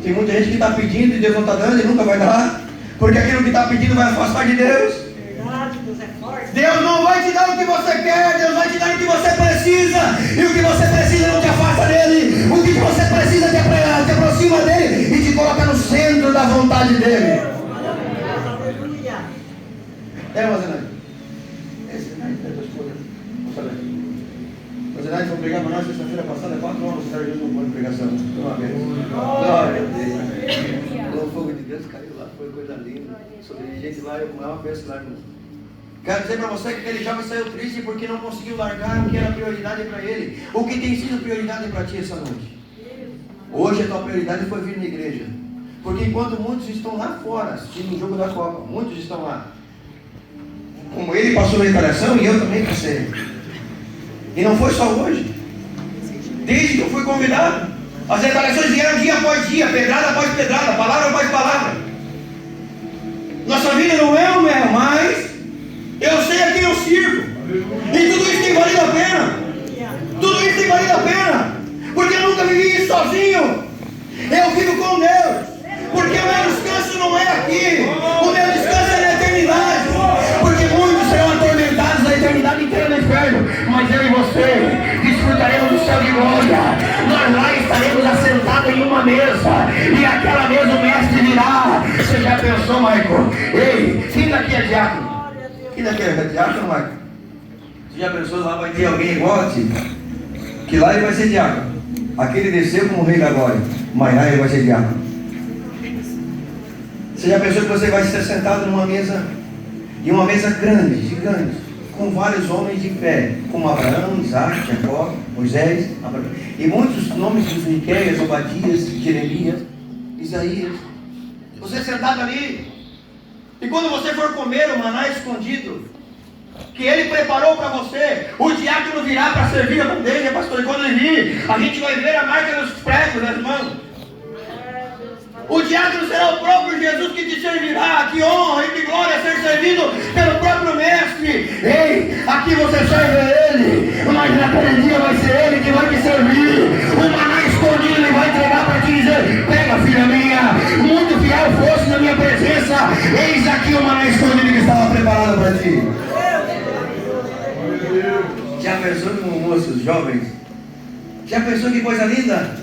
tem muita gente que está pedindo e Deus não está dando e nunca vai dar, porque aquilo que está pedindo vai afastar de Deus. Verdade, Deus é forte. Deus não vai te dar o que você quer, Deus vai te dar o que você precisa, e o que você precisa não te afasta dele, o que você precisa te aproxima dele e te coloca no centro da vontade dele. Aleluia. Mas Zenaide, esse Zenaide é tua esposa, vamos saber. O Zenaide foi pregar para nós sexta-feira passada, 4 anos tarde de uma pregação. Uma vez. Glória a Deus. O fogo de Deus caiu lá, foi coisa linda. Sobre gente lá, eu maior peço lá, irmão. Quero dizer para você que aquele jovem saiu triste porque não conseguiu largar o que era prioridade para ele. O que tem sido prioridade para ti essa noite? Hoje a tua prioridade foi vir na igreja. Porque enquanto muitos estão lá fora assistindo o jogo da Copa, muitos estão lá. Como ele passou retaliação e eu também passei. E não foi só hoje. Desde que eu fui convidado, as retaliações vieram dia após dia, pedrada após pedrada, palavra após palavra. Nossa vida não é o mel, mas eu sei a quem eu sirvo. E tudo isso tem valido a pena. Tudo isso tem valido a pena. Porque eu nunca vivi isso sozinho. Eu vivo com Deus. Porque o meu descanso não é aqui. O meu descanso é na eternidade. Porque muitos serão atormentados a eternidade inteira no inferno. Mas eu e você desfrutaremos do céu de glória. Nós lá estaremos assentados em uma mesa. E aquela mesa o mestre dirá. Você já pensou, Michael? Ei, quem daqui é diácono? Quem daqui é diácono, Michael? Você já pensou, lá vai ter alguém igual a ti? Que lá ele vai ser diácono. Aqui ele desceu como rei da glória. Mas lá ele vai ser diácono. Você já pensou que você vai ser sentado numa mesa, e uma mesa grande, gigante, com vários homens de fé, como Abraão, Isaac, Jacó, Moisés, Abraão, e muitos nomes de Miqueias, Obadias, Jeremias, Isaías. Você sentado ali, e quando você for comer o maná escondido, que ele preparou para você, o diácono virá para servir a bandeja, pastor, e quando ele vir, a gente vai ver a marca dos pregos nas mãos. O diácono será o próprio Jesus que te servirá. Que honra e que glória ser servido pelo próprio mestre. Ei, aqui você serve a ele, mas naquele dia vai ser ele que vai te servir. O maná escondido ele vai entregar para te dizer: pega, filha minha, muito fiel fosse na minha presença, eis aqui o maná escondido que estava preparado para ti. Já pensou como moços jovens? Já pensou que coisa linda?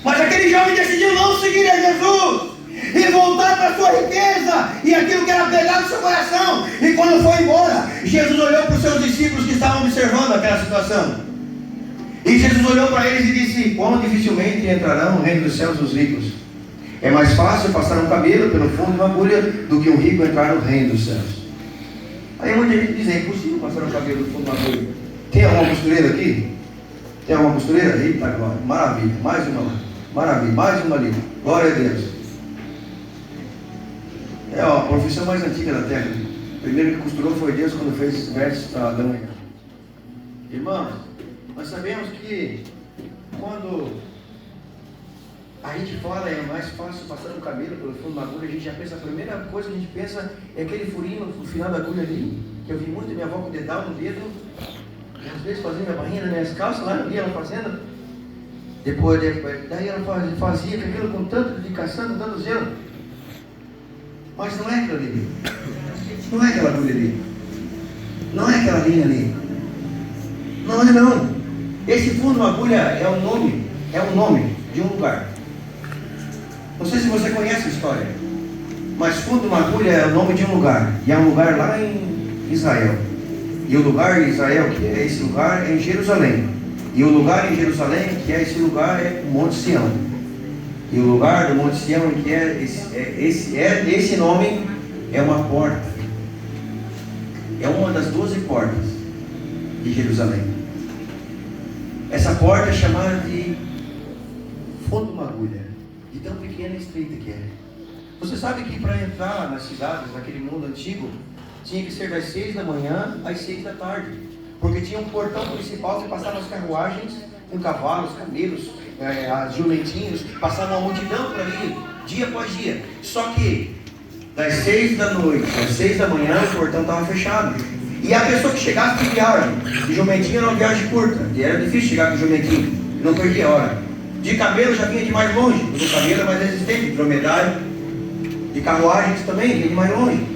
Mas aquele jovem decidiu não seguir a Jesus e voltar para a sua riqueza e aquilo que era pegado no seu coração. E quando foi embora, Jesus olhou para os seus discípulos que estavam observando aquela situação. E Jesus olhou para eles e disse: quão dificilmente entrarão no reino dos céus os ricos. É mais fácil passar um camelo pelo fundo de uma agulha do que um rico entrar no reino dos céus. Aí muita gente diz: é impossível passar um camelo no fundo de uma agulha. Tem alguma costureira aqui? Tem alguma costureira? Eita glória, maravilha, mais uma lá. Maravilha, mais uma ali. Glória a Deus. É a profissão mais antiga da terra. O primeiro que costurou foi Deus quando fez versos para Adão e Eva. Irmãos, nós sabemos que quando a gente fala é mais fácil passar um cabelo pelo fundo da agulha, a gente já pensa, a primeira coisa que a gente pensa é aquele furinho no final da agulha ali, que eu vi muito minha avó com dedal no dedo, e às vezes fazia minha barrinha nas minhas calças, lá eu vi ela fazendo. Daí ela fazia aquilo com tanta dedicação, com tanto zelo. Mas não é aquilo ali. Não é aquela agulha ali. Não é aquela linha ali. Não é não. Esse fundo de uma agulha é o nome de um lugar. Não sei se você conhece a história, mas fundo de uma agulha é o nome de um lugar. E é um lugar lá em Israel. E o lugar em Israel, que é esse lugar, é em Jerusalém. E o lugar em Jerusalém, que é esse lugar, é o Monte Sião. E o lugar do Monte Sião, que esse nome, é uma porta. É uma das 12 portas de Jerusalém. Essa porta é chamada de fundo de uma agulha, de tão pequena e estreita que é. Você sabe que para entrar nas cidades, naquele mundo antigo, tinha que ser das 6 da manhã às 6 da tarde, porque tinha um portão principal que passava as carruagens com cavalos, camelos, jumentinhos, passava uma multidão por ali, dia após dia. Só que das 6 da noite às 6 da manhã o portão estava fechado. E a pessoa que chegasse de viagem, de jumentinho era uma viagem curta, e era difícil chegar com jumentinho, não perdia hora. De camelo já vinha de mais longe, porque o camelo é mais resistente, de dromedário, de carruagens também vinha de mais longe.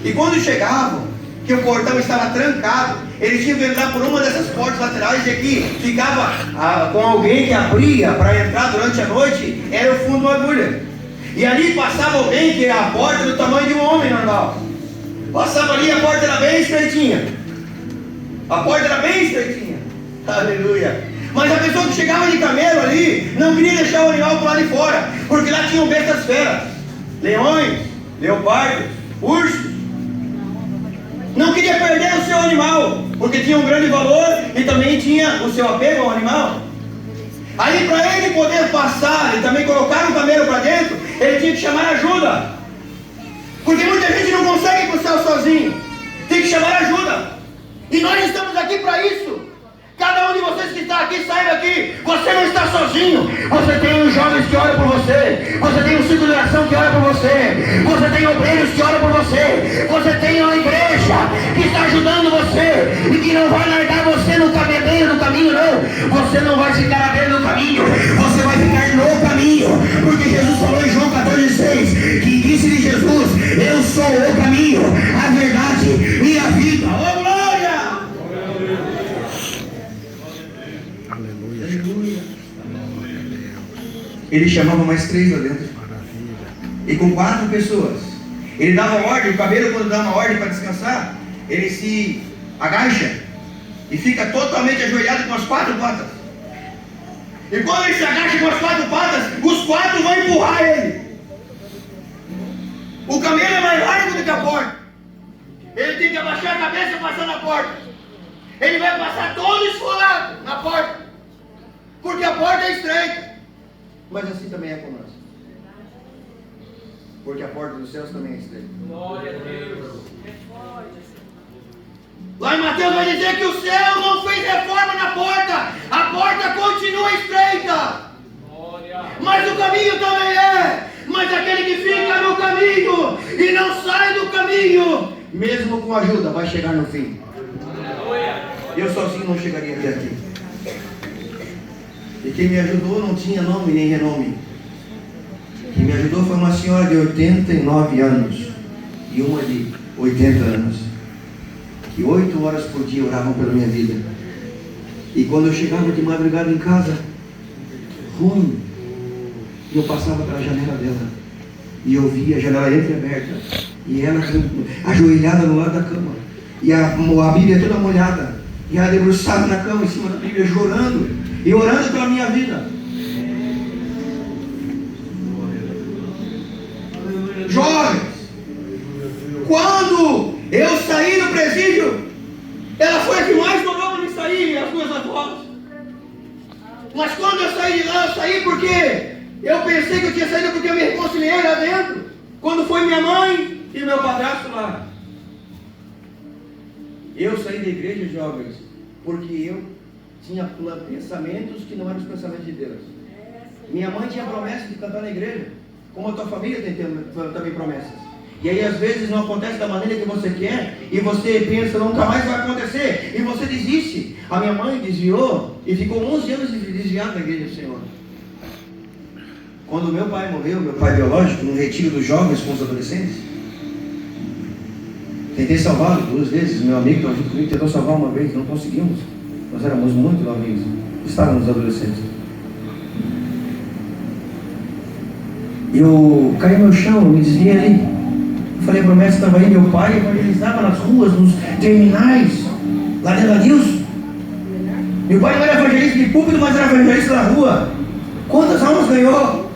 E quando chegavam, que o portão estava trancado, eles tinham que entrar por uma dessas portas laterais, e aqui ficava com alguém que abria para entrar durante a noite, era o fundo de uma agulha. E ali passava alguém que era a porta do tamanho de um homem normal. Passava ali, a porta era bem estreitinha. A porta era bem estreitinha. Aleluia. Mas a pessoa que chegava de camelo ali, não queria deixar o animal por lá de fora, porque lá tinham bestas feras, leões, leopardos, ursos. Não queria perder o seu animal, porque tinha um grande valor e também tinha o seu apego ao animal. Aí para ele poder passar e também colocar o camelo para dentro, ele tinha que chamar ajuda. Porque muita gente não consegue ir para o céu sozinho. Tem que chamar ajuda. E nós estamos aqui para isso. Cada um de vocês que está aqui, saiba que você não está sozinho. Você tem os jovens que oram por você. Você tem um ciclo de oração que ora por você. Você tem obreiros que oram por você. Você tem uma igreja que está ajudando você e que não vai largar você no caminho, não. Você não vai ficar à beira do caminho. Você vai ficar no caminho. Porque Jesus falou em João 14,6 que disse-lhe Jesus: eu sou o caminho, a verdade e a vida. Oh, glória! Aleluia, Jesus. Ele chamava mais 3 lá dentro. Maravilha. E com 4 pessoas. Ele dava ordem, o camelo quando dá uma ordem para descansar, ele se agacha e fica totalmente ajoelhado com as 4 patas. E quando ele se agacha com as 4 patas, os 4 vão empurrar ele. O camelo é mais largo do que a porta. Ele tem que abaixar a cabeça passando a porta. Ele vai passar todo esfolado na porta, porque a porta é estreita. Mas assim também é com nós, porque a porta dos céus também é estreita. Glória a Deus. Lá em Mateus vai dizer que o céu não fez reforma na porta. A porta continua estreita. Glória. Mas o caminho também é. Mas aquele que fica no caminho e não sai do caminho, mesmo com ajuda, vai chegar no fim. Aleluia. Eu sozinho não chegaria até aqui. E quem me ajudou não tinha nome nem renome. Quem me ajudou foi uma senhora de 89 anos e uma de 80 anos, que 8 horas por dia oravam pela minha vida. E quando eu chegava de madrugada em casa, ruim, eu passava pela janela dela e eu via a janela entreaberta e ela ajoelhada no lado da cama e a Bíblia toda molhada e ela debruçada na cama em cima da Bíblia, chorando e orando pela minha vida. Jovens, quando eu saí do presídio, ela foi a que mais orou para me sair, as duas avós. Mas quando eu saí de lá, eu saí porque eu pensei que eu tinha saído porque eu me reconciliei lá dentro, quando foi minha mãe e meu padrasto lá. Eu saí da igreja, jovens, porque eu tinha pensamentos que não eram os pensamentos de Deus. Minha mãe tinha promessa de cantar na igreja, como a tua família tem também promessas. E aí às vezes não acontece da maneira que você quer, e você pensa, nunca mais vai acontecer, e você desiste. A minha mãe desviou, e ficou 11 anos desviada da igreja do Senhor. Quando meu pai morreu, meu pai biológico, no retiro dos jovens com os adolescentes, tentei salvá-lo 2 vezes. Meu amigo que estava junto comigo tentou salvar uma vez, não conseguimos. Nós éramos muito novinhos, estávamos adolescentes. Eu caí no chão, me desviei ali. Eu falei para o mestre que estava aí, meu pai evangelizava nas ruas, nos terminais, lá dentro da Deus. Meu pai não era evangelista de púlpito, mas era evangelista na rua. Quantas almas ganhou?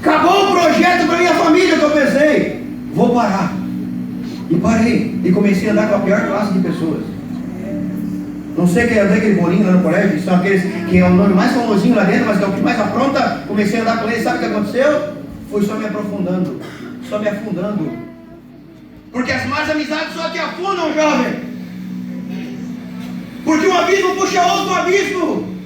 Acabou o projeto para minha família que eu pensei. Vou parar. E parei. E comecei a andar com a pior classe de pessoas. Não sei quem é aquele bolinho lá no colégio, são aqueles que é o nome mais famosinho lá dentro, mas que é o que mais apronta. Comecei a andar com eles, sabe o que aconteceu? Foi só me aprofundando, só me afundando. Porque as más amizades só te afundam, jovem. Porque um abismo puxa outro abismo.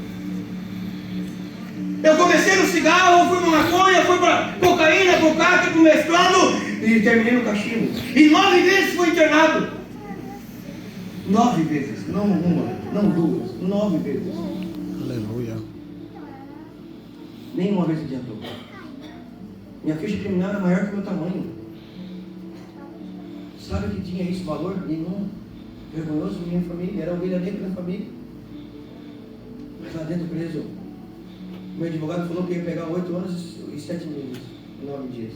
Eu comecei no cigarro, fui para maconha, fui para cocaína, para o crack, para o mesclando e terminei no cachimbo. E 9 vezes fui internado. 9 vezes, não uma, não 2, 9 vezes. Aleluia. Nenhuma vez adiantou. Minha ficha criminal era maior que o meu tamanho. Sabe que tinha isso valor? Nenhum. Vergonhoso minha família, era ovelha negra da família. Mas lá dentro preso, meu advogado falou que ia pegar 8 anos e 7 meses, 9 dias.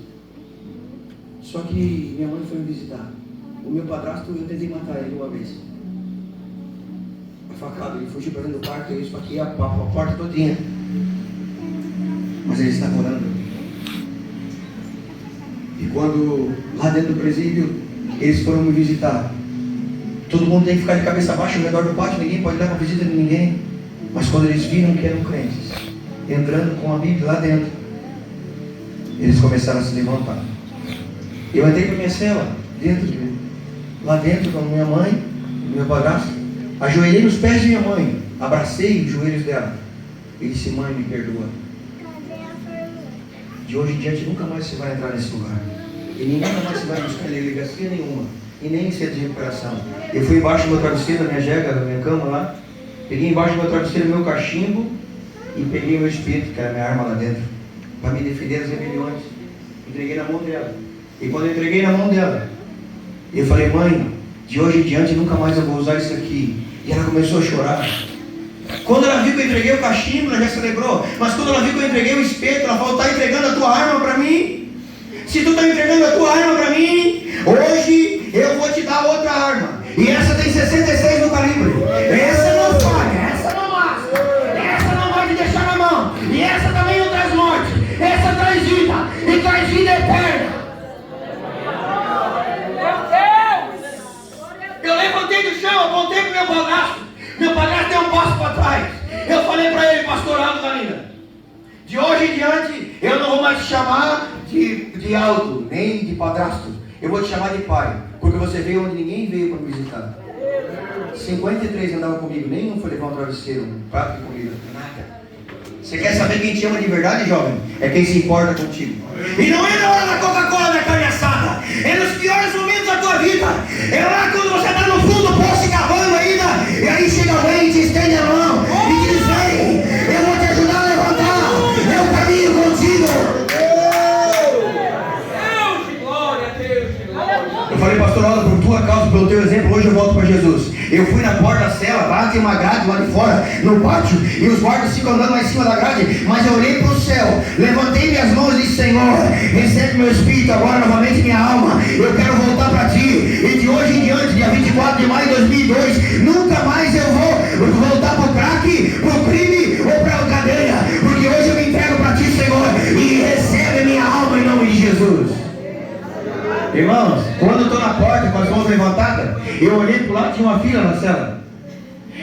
Só que minha mãe foi me visitar. O meu padrasto, eu tentei matar ele uma vez. A facada, ele fugiu para dentro do quarto, eu esfaqueei a porta todinha. Mas ele está orando. E quando, lá dentro do presídio, eles foram me visitar, todo mundo tem que ficar de cabeça baixa ao redor do pátio, ninguém pode dar uma visita de ninguém. Mas quando eles viram que eram crentes, entrando com a Bíblia lá dentro, eles começaram a se levantar. Eu entrei para minha cela, lá dentro com a minha mãe, meu padrasto, ajoelhei nos pés de minha mãe, abracei os joelhos dela e disse: mãe, me perdoa. De hoje em diante nunca mais você vai entrar nesse lugar. E ninguém mais você vai buscar delegacia nenhuma. E nem em centro de recuperação. Eu fui embaixo do meu travesseiro, da minha jega, da minha cama lá. Peguei embaixo do meu travesseiro meu cachimbo e peguei meu espírito, que era a minha arma lá dentro, para me defender das rebeliões. Entreguei na mão dela. E quando eu entreguei na mão dela, eu falei: mãe, de hoje em diante nunca mais eu vou usar isso aqui. E ela começou a chorar. Quando ela viu que eu entreguei o cachimbo, ela já celebrou. Mas quando ela viu que eu entreguei o espeto, ela falou: está entregando a tua arma para mim? Se tu está entregando a tua arma para mim, hoje eu vou te dar outra arma. E essa tem 66 no calibre. Essa não falha, essa não mata, essa não vai te deixar na mão. E essa também não traz morte. Essa traz vida, e traz vida eterna. Eu levantei do chão, apontei para o meu padrasto. Meu padrasto deu um passo para trás. Eu falei para ele: pastor Aldo Galina, de hoje em diante eu não vou mais te chamar de Aldo, nem de padrasto. Eu vou te chamar de pai, porque você veio onde ninguém veio para me visitar. 53 andavam comigo, nenhum foi levar um travesseiro, um prato de comida, nada. Você quer saber quem te ama de verdade, jovem? É quem se importa contigo. E não é na hora da Coca-Cola, da carne assada. É nos piores momentos da tua vida. É lá quando você está no fundo do poço se cavando ainda. E aí chega alguém e te estende a mão e te diz: vem, eu vou te ajudar a levantar. Eu caminho contigo. Eu falei: pastor Aldo, por tua causa, pelo teu exemplo, hoje eu volto para Jesus. Eu fui na porta da cela, lá tem uma grade lá de fora, no pátio, e os guardas ficam andando lá em cima da grade, mas eu olhei para o céu, levantei minhas mãos e disse: Senhor, recebe meu espírito agora, novamente minha alma, eu quero voltar para ti, e de hoje em diante, dia 24 de maio de 2002, nunca mais eu vou voltar para o crack, para o crime ou para a cadeia, porque hoje eu me entrego para ti, Senhor, e recebe minha alma em nome de Jesus. Irmãos, quando eu estou na porta com as mãos levantadas, eu olhei para o lado, tinha uma fila na cela.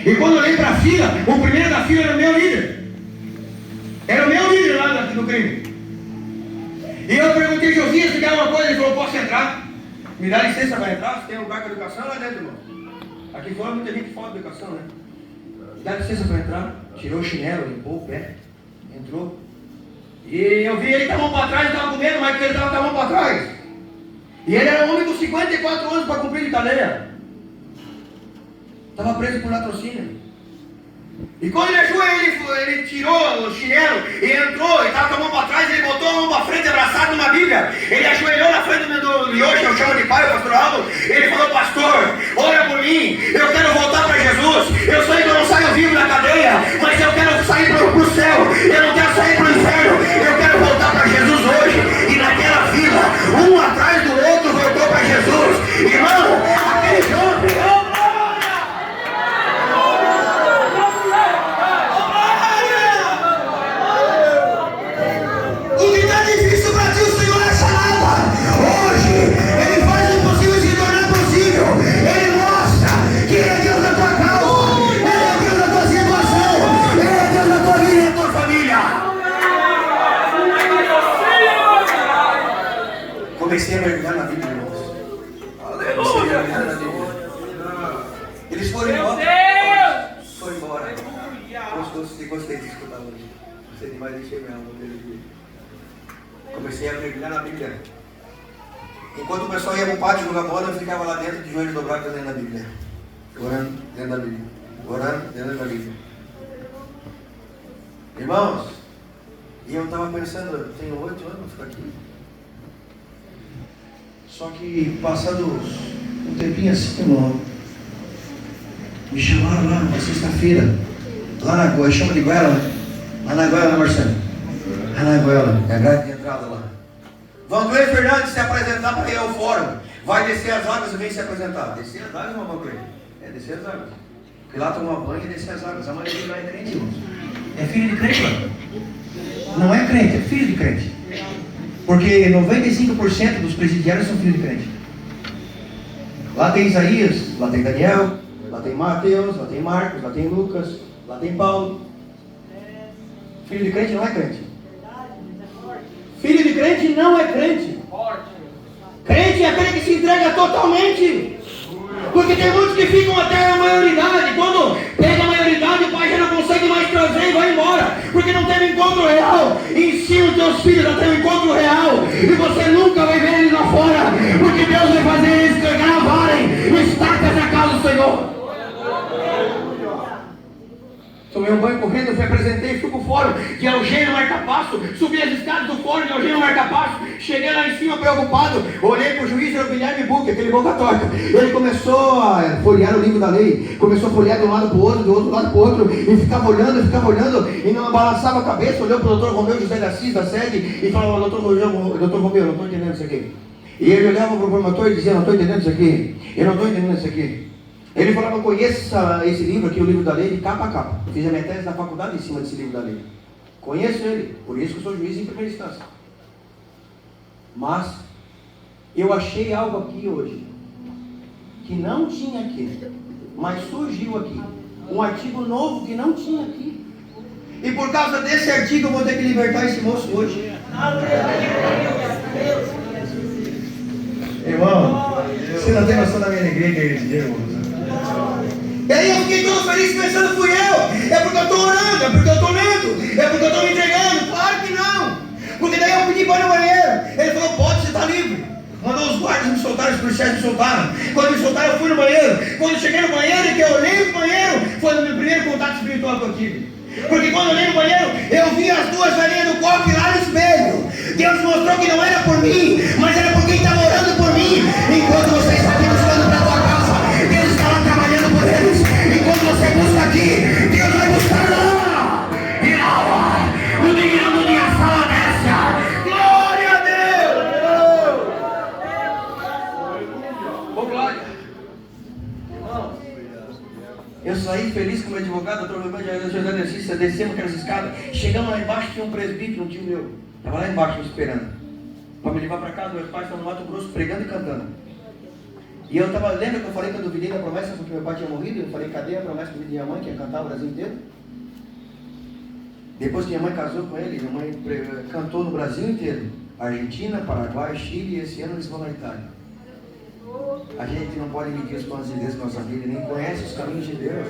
E quando eu olhei para a fila, o primeiro da fila era o meu líder. Era o meu líder lá no crime. E eu perguntei: Josias, se quer alguma coisa? Ele falou: posso entrar? Me dá licença para entrar? Você tem um lugar para educação lá dentro, irmão. Aqui fora muita gente falta de educação, né? Me dá licença para entrar? Tirou o chinelo, limpou o pé, entrou. E eu vi ele com a mão para trás, estava com medo, mas ele estava com a mão para trás. E ele era um homem com 54 anos para cumprir de cadeia. Estava preso por latrocínio. E quando ele ajoelhou, ele tirou o chinelo e entrou, e estava com a mão para trás, ele botou a mão para frente, abraçado numa Bíblia. Ele ajoelhou na frente do Yoshi, eu chamo de pai, o pastor Aldo. Ele falou: pastor, ora por mim, eu quero voltar para Jesus. Eu sei que eu não saio vivo da cadeia, mas eu quero sair para o céu. Eu não quero sair para o inferno, eu quero voltar para Jesus hoje. E naquela fila, um atrás do outro, voltou para Jesus. Irmão, aquele jovem, comecei a mergulhar na Bíblia, irmãos. Aleluia! Eles foram embora. Foi embora. Gostei de escutar hoje. Gostei demais, deixei minha alma dele. Comecei a mergulhar na Bíblia. Enquanto o pessoal ia para o pátio jogar bola, eu ficava lá dentro de joelho dobrado dentro da Bíblia. Orando dentro da Bíblia. Orando dentro da Bíblia. Irmãos, e eu estava pensando, eu tenho 8 anos para aqui. Só que passados um tempinho assim, irmão, me chamaram lá na sexta-feira, lá na Goiânia, chama de Goiânia, né? Lá na Goiânia, Marcelo. Lá na Goiânia, é a grade de entrada lá. Vangley Fernandes se apresentar para ir ao fórum. Vai descer as águas e vem se apresentar. Descer as águas, irmão Vangley? É, descer as águas. Porque lá tomar banho e descer as águas. A maioria lá é crente, irmãos. É filho de crente, mano. Não é crente, é filho de crente. Porque 95% dos presidiários são filhos de crente. Lá tem Isaías, lá tem Daniel, lá tem Mateus, lá tem Marcos, lá tem Lucas, lá tem Paulo. Filho de crente não é crente. Filho de crente não é crente. Crente é aquele que se entrega totalmente. Porque tem muitos que ficam até a maioridade. Quando pega a maioridade, o pai já não consegue mais trazer e vai embora. Porque não teve encontro real. Ensina os teus filhos a ter um encontro real. E você nunca vai ver eles lá fora. Porque Deus vai fazer eles gravarem estacas na casa do Senhor. Tomei um banho correndo, fui apresentei, fui pro fórum, que é o Eugênio Marcapasso, subi as escadas do fórum de Eugênio Marcapasso, cheguei lá em cima preocupado, olhei pro juiz, era o Guilherme Buque, aquele boca torta. Ele começou a folhear o livro da lei, começou a folhear de um lado pro outro, do outro lado pro outro, e ficava olhando, e não balançava a cabeça, olhou pro doutor Romeu José da Assis, da sede, e falava: doutor Romeu, não estou entendendo isso aqui. E ele olhava pro promotor e dizia: não estou entendendo isso aqui, eu não estou entendendo isso aqui. Ele falava: conheço esse livro aqui, o livro da lei, de capa a capa. Fiz a minha tese na faculdade em cima desse livro da lei. Conheço ele, por isso que eu sou juiz em primeira instância. Mas eu achei algo aqui hoje que não tinha aqui, mas surgiu aqui. Um artigo novo que não tinha aqui. E por causa desse artigo eu vou ter que libertar esse moço hoje. Irmão, você não tem noção da minha alegria que é esse dia, irmão. E aí eu fiquei todo feliz pensando: fui eu. É porque eu estou orando, é porque eu estou lendo, é porque eu estou me entregando. Claro que não. Porque daí eu pedi para ir no banheiro. Ele falou: pode, você está livre. Mandou os guardas me soltaram, os policiais me soltaram. Quando me soltaram, eu fui no banheiro. Quando eu cheguei no banheiro e que eu olhei no banheiro, foi o meu primeiro contato espiritual que eu tive. Porque quando eu olhei no banheiro, eu vi as duas velhinhas do copo lá no espelho. Deus mostrou que não era por mim, mas era por quem estava orando por mim. Enquanto você está aqui buscando para a tua casa, Deus está lá trabalhando por eles. Enquanto você busca aqui, Deus vai buscar lá. E lá, o digno de ação dessa. Glória a Deus! Ô glória! Irmão, eu saí feliz com o meu advogado, doutor José Letícia, descemos aquelas escadas. Chegamos lá embaixo, tinha um presbítero, um tio meu. Estava lá embaixo me esperando para me levar para casa. Meus pais estão no Mato Grosso pregando e cantando. E eu estava, lembra que eu falei que eu duvidei da promessa porque meu pai tinha morrido? Eu falei: cadê a promessa que eu minha mãe, que ia cantar o Brasil inteiro? Depois que minha mãe casou com ele, minha mãe cantou no Brasil inteiro. Argentina, Paraguai, Chile, e esse ano eles vão na Itália. A gente não pode medir os planos de Deus na nossa vida, nem conhece os caminhos de Deus.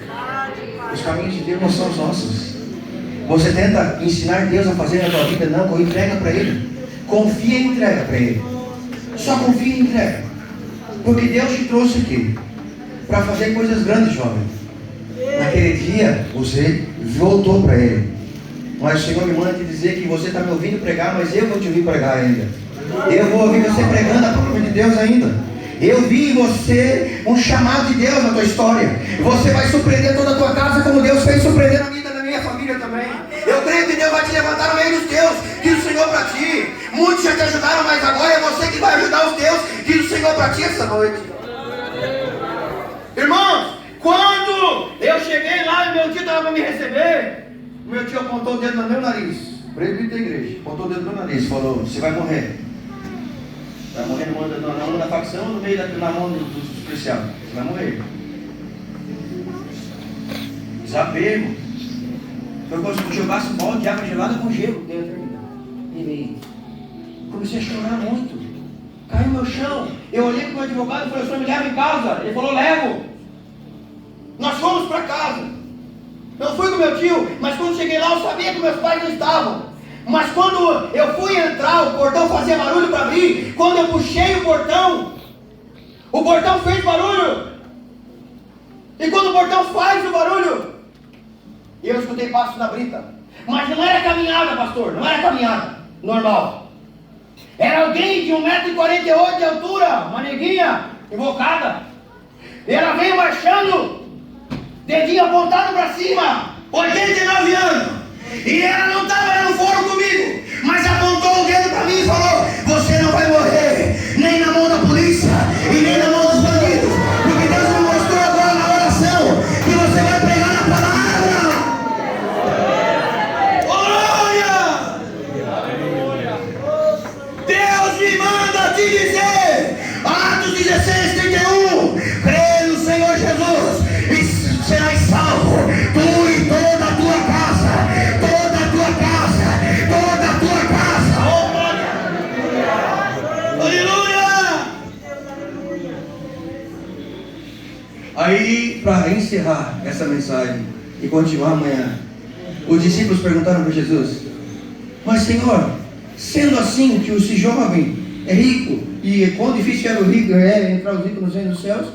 Os caminhos de Deus não são os nossos. Você tenta ensinar Deus a fazer na tua vida? Não, entrega para Ele. Confia e entrega para Ele. Só confia e entrega. Porque Deus te trouxe aqui para fazer coisas grandes, jovem. Naquele dia, você voltou para Ele. Mas o Senhor me manda te dizer que você está me ouvindo pregar, mas eu vou te ouvir pregar ainda. Eu vou ouvir você pregando a palavra de Deus ainda. Eu vi em você um chamado de Deus na tua história. Você vai surpreender toda a tua casa como Deus fez surpreender a vida da minha família também. Eu creio que Deus vai te levantar no meio dos teus, diz o Senhor para ti. Muitos já te ajudaram, mas agora é você que vai ajudar os teus, diz o Senhor para ti essa noite. Irmãos, quando eu cheguei lá e meu tio estava para me receber, meu tio apontou o dedo no meu nariz, presbítero da igreja, apontou o dedo no meu nariz, falou: você vai morrer. Vai morrer na mão da facção ou no meio na mão do especial? Você vai morrer. Desapego. Foi como se eu jogasse um balde de água gelada com gelo dentro de mim. Comecei a chorar muito. Caiu no meu chão. Eu olhei para o meu advogado e falei: o senhor me leva em casa? Ele falou: levo. Nós fomos para casa. Eu fui com meu tio, mas quando cheguei lá eu sabia que meus pais não estavam. Mas quando eu fui entrar, o portão fazia barulho para abrir. Quando eu puxei o portão fez barulho. E quando o portão faz o barulho, eu escutei passos na brita. Mas não era caminhada, pastor, não era caminhada normal. Era alguém de 1,48 m de altura, uma neguinha invocada. E ela veio marchando, dedinho apontado para cima, 89 anos. E ela não estava no foro comigo, mas apontou o dedo para mim e falou: você não vai morrer, nem na mão da polícia e nem na mão dos bandidos, porque Deus me mostrou agora na oração que você vai pregar na palavra. Glória! Deus me manda te dizer, Atos 16:31, crê no Senhor Jesus e serás salvo, tu e toda a tua casa. Aí, para encerrar essa mensagem e continuar amanhã, os discípulos perguntaram para Jesus: mas Senhor, sendo assim que esse jovem é rico, e quão difícil era o rico entrar os ricos nos reinos dos céus,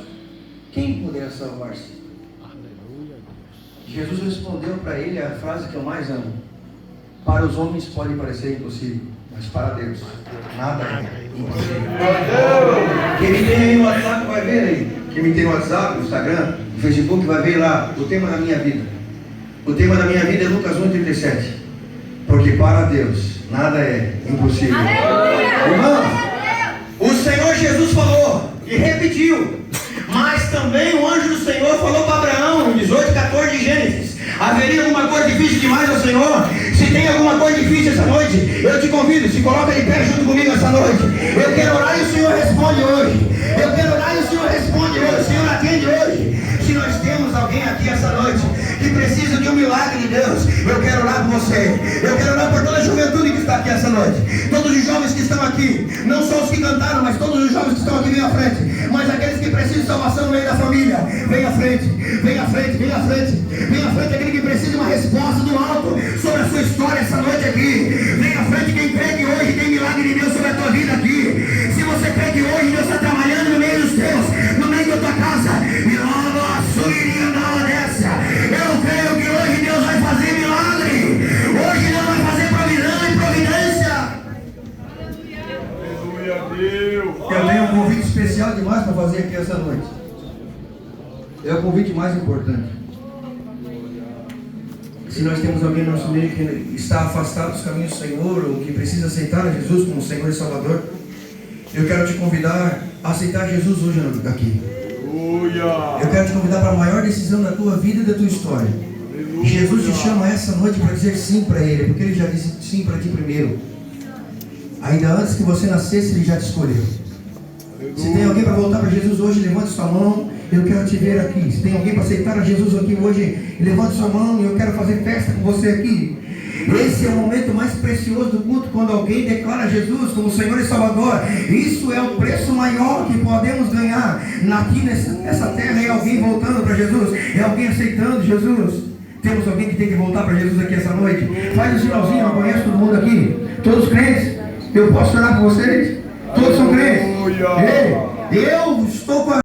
quem poderá salvar-se? Jesus respondeu para ele a frase que eu mais amo: para os homens pode parecer impossível, mas para Deus nada é impossível. Quem me tem aí no WhatsApp vai ver aí. Quem me tem no WhatsApp, no Instagram, no Facebook, vai ver lá o tema da minha vida. O tema da minha vida é Lucas 1:37. Porque para Deus nada é impossível. Irmão, o Senhor Jesus falou e repetiu. Mas também o anjo do Senhor falou para Abraão, no 18:14 de Gênesis: haveria alguma coisa difícil demais ao Senhor? Se tem alguma coisa difícil essa noite, eu te convido, se coloca de pé junto comigo essa noite. Eu quero orar e o Senhor responde hoje. Eu quero orar e o Senhor responde hoje. O Senhor atende hoje. Se nós temos alguém aqui essa noite que precisa de um milagre de Deus, eu quero orar por você. Eu quero orar por toda a juventude que está aqui essa noite. Todos os jovens que estão aqui, não só os que cantaram, mas todos os jovens que estão aqui, vem à frente. Mas aqueles que precisam de salvação no meio da família, vem à frente, vem à frente, vem à frente. Vem à frente aquele que precisa de uma resposta do alto sobre a sua história essa noite aqui. Vem à frente quem crê que hoje tem milagre de Deus sobre a tua vida aqui. Se você crê que hoje Deus está trabalhando no meio dos teus, no meio da tua casa, e logo a sua iria dar uma dessa. Eu creio que hoje Deus vai fazer milagre. Hoje Deus vai fazer provisão e providência. Aleluia, Deus. Eu tenho um convite especial demais para fazer aqui essa noite. É o convite mais importante. Se nós temos alguém no nosso meio que está afastado dos caminhos do Senhor, ou que precisa aceitar a Jesus como Senhor e Salvador, eu quero te convidar a aceitar Jesus hoje aqui. Eu quero te convidar para a maior decisão da tua vida e da tua história. Jesus te chama essa noite para dizer sim para Ele, porque Ele já disse sim para ti primeiro. Ainda antes que você nascesse, Ele já te escolheu. Se tem alguém para voltar para Jesus hoje, levante sua mão. Eu quero te ver aqui. Se tem alguém para aceitar a Jesus aqui hoje, levante sua mão e eu quero fazer festa com você aqui. Esse é o momento mais precioso do culto, quando alguém declara Jesus como Senhor e Salvador. Isso é o preço maior que podemos ganhar aqui nessa terra. É alguém voltando para Jesus, é alguém aceitando Jesus. Temos alguém que tem que voltar para Jesus aqui essa noite? Faz o sinalzinho, eu conheço todo mundo aqui. Todos crentes? Eu posso orar por vocês? Todos são crentes? Aleluia. Ei, eu estou com a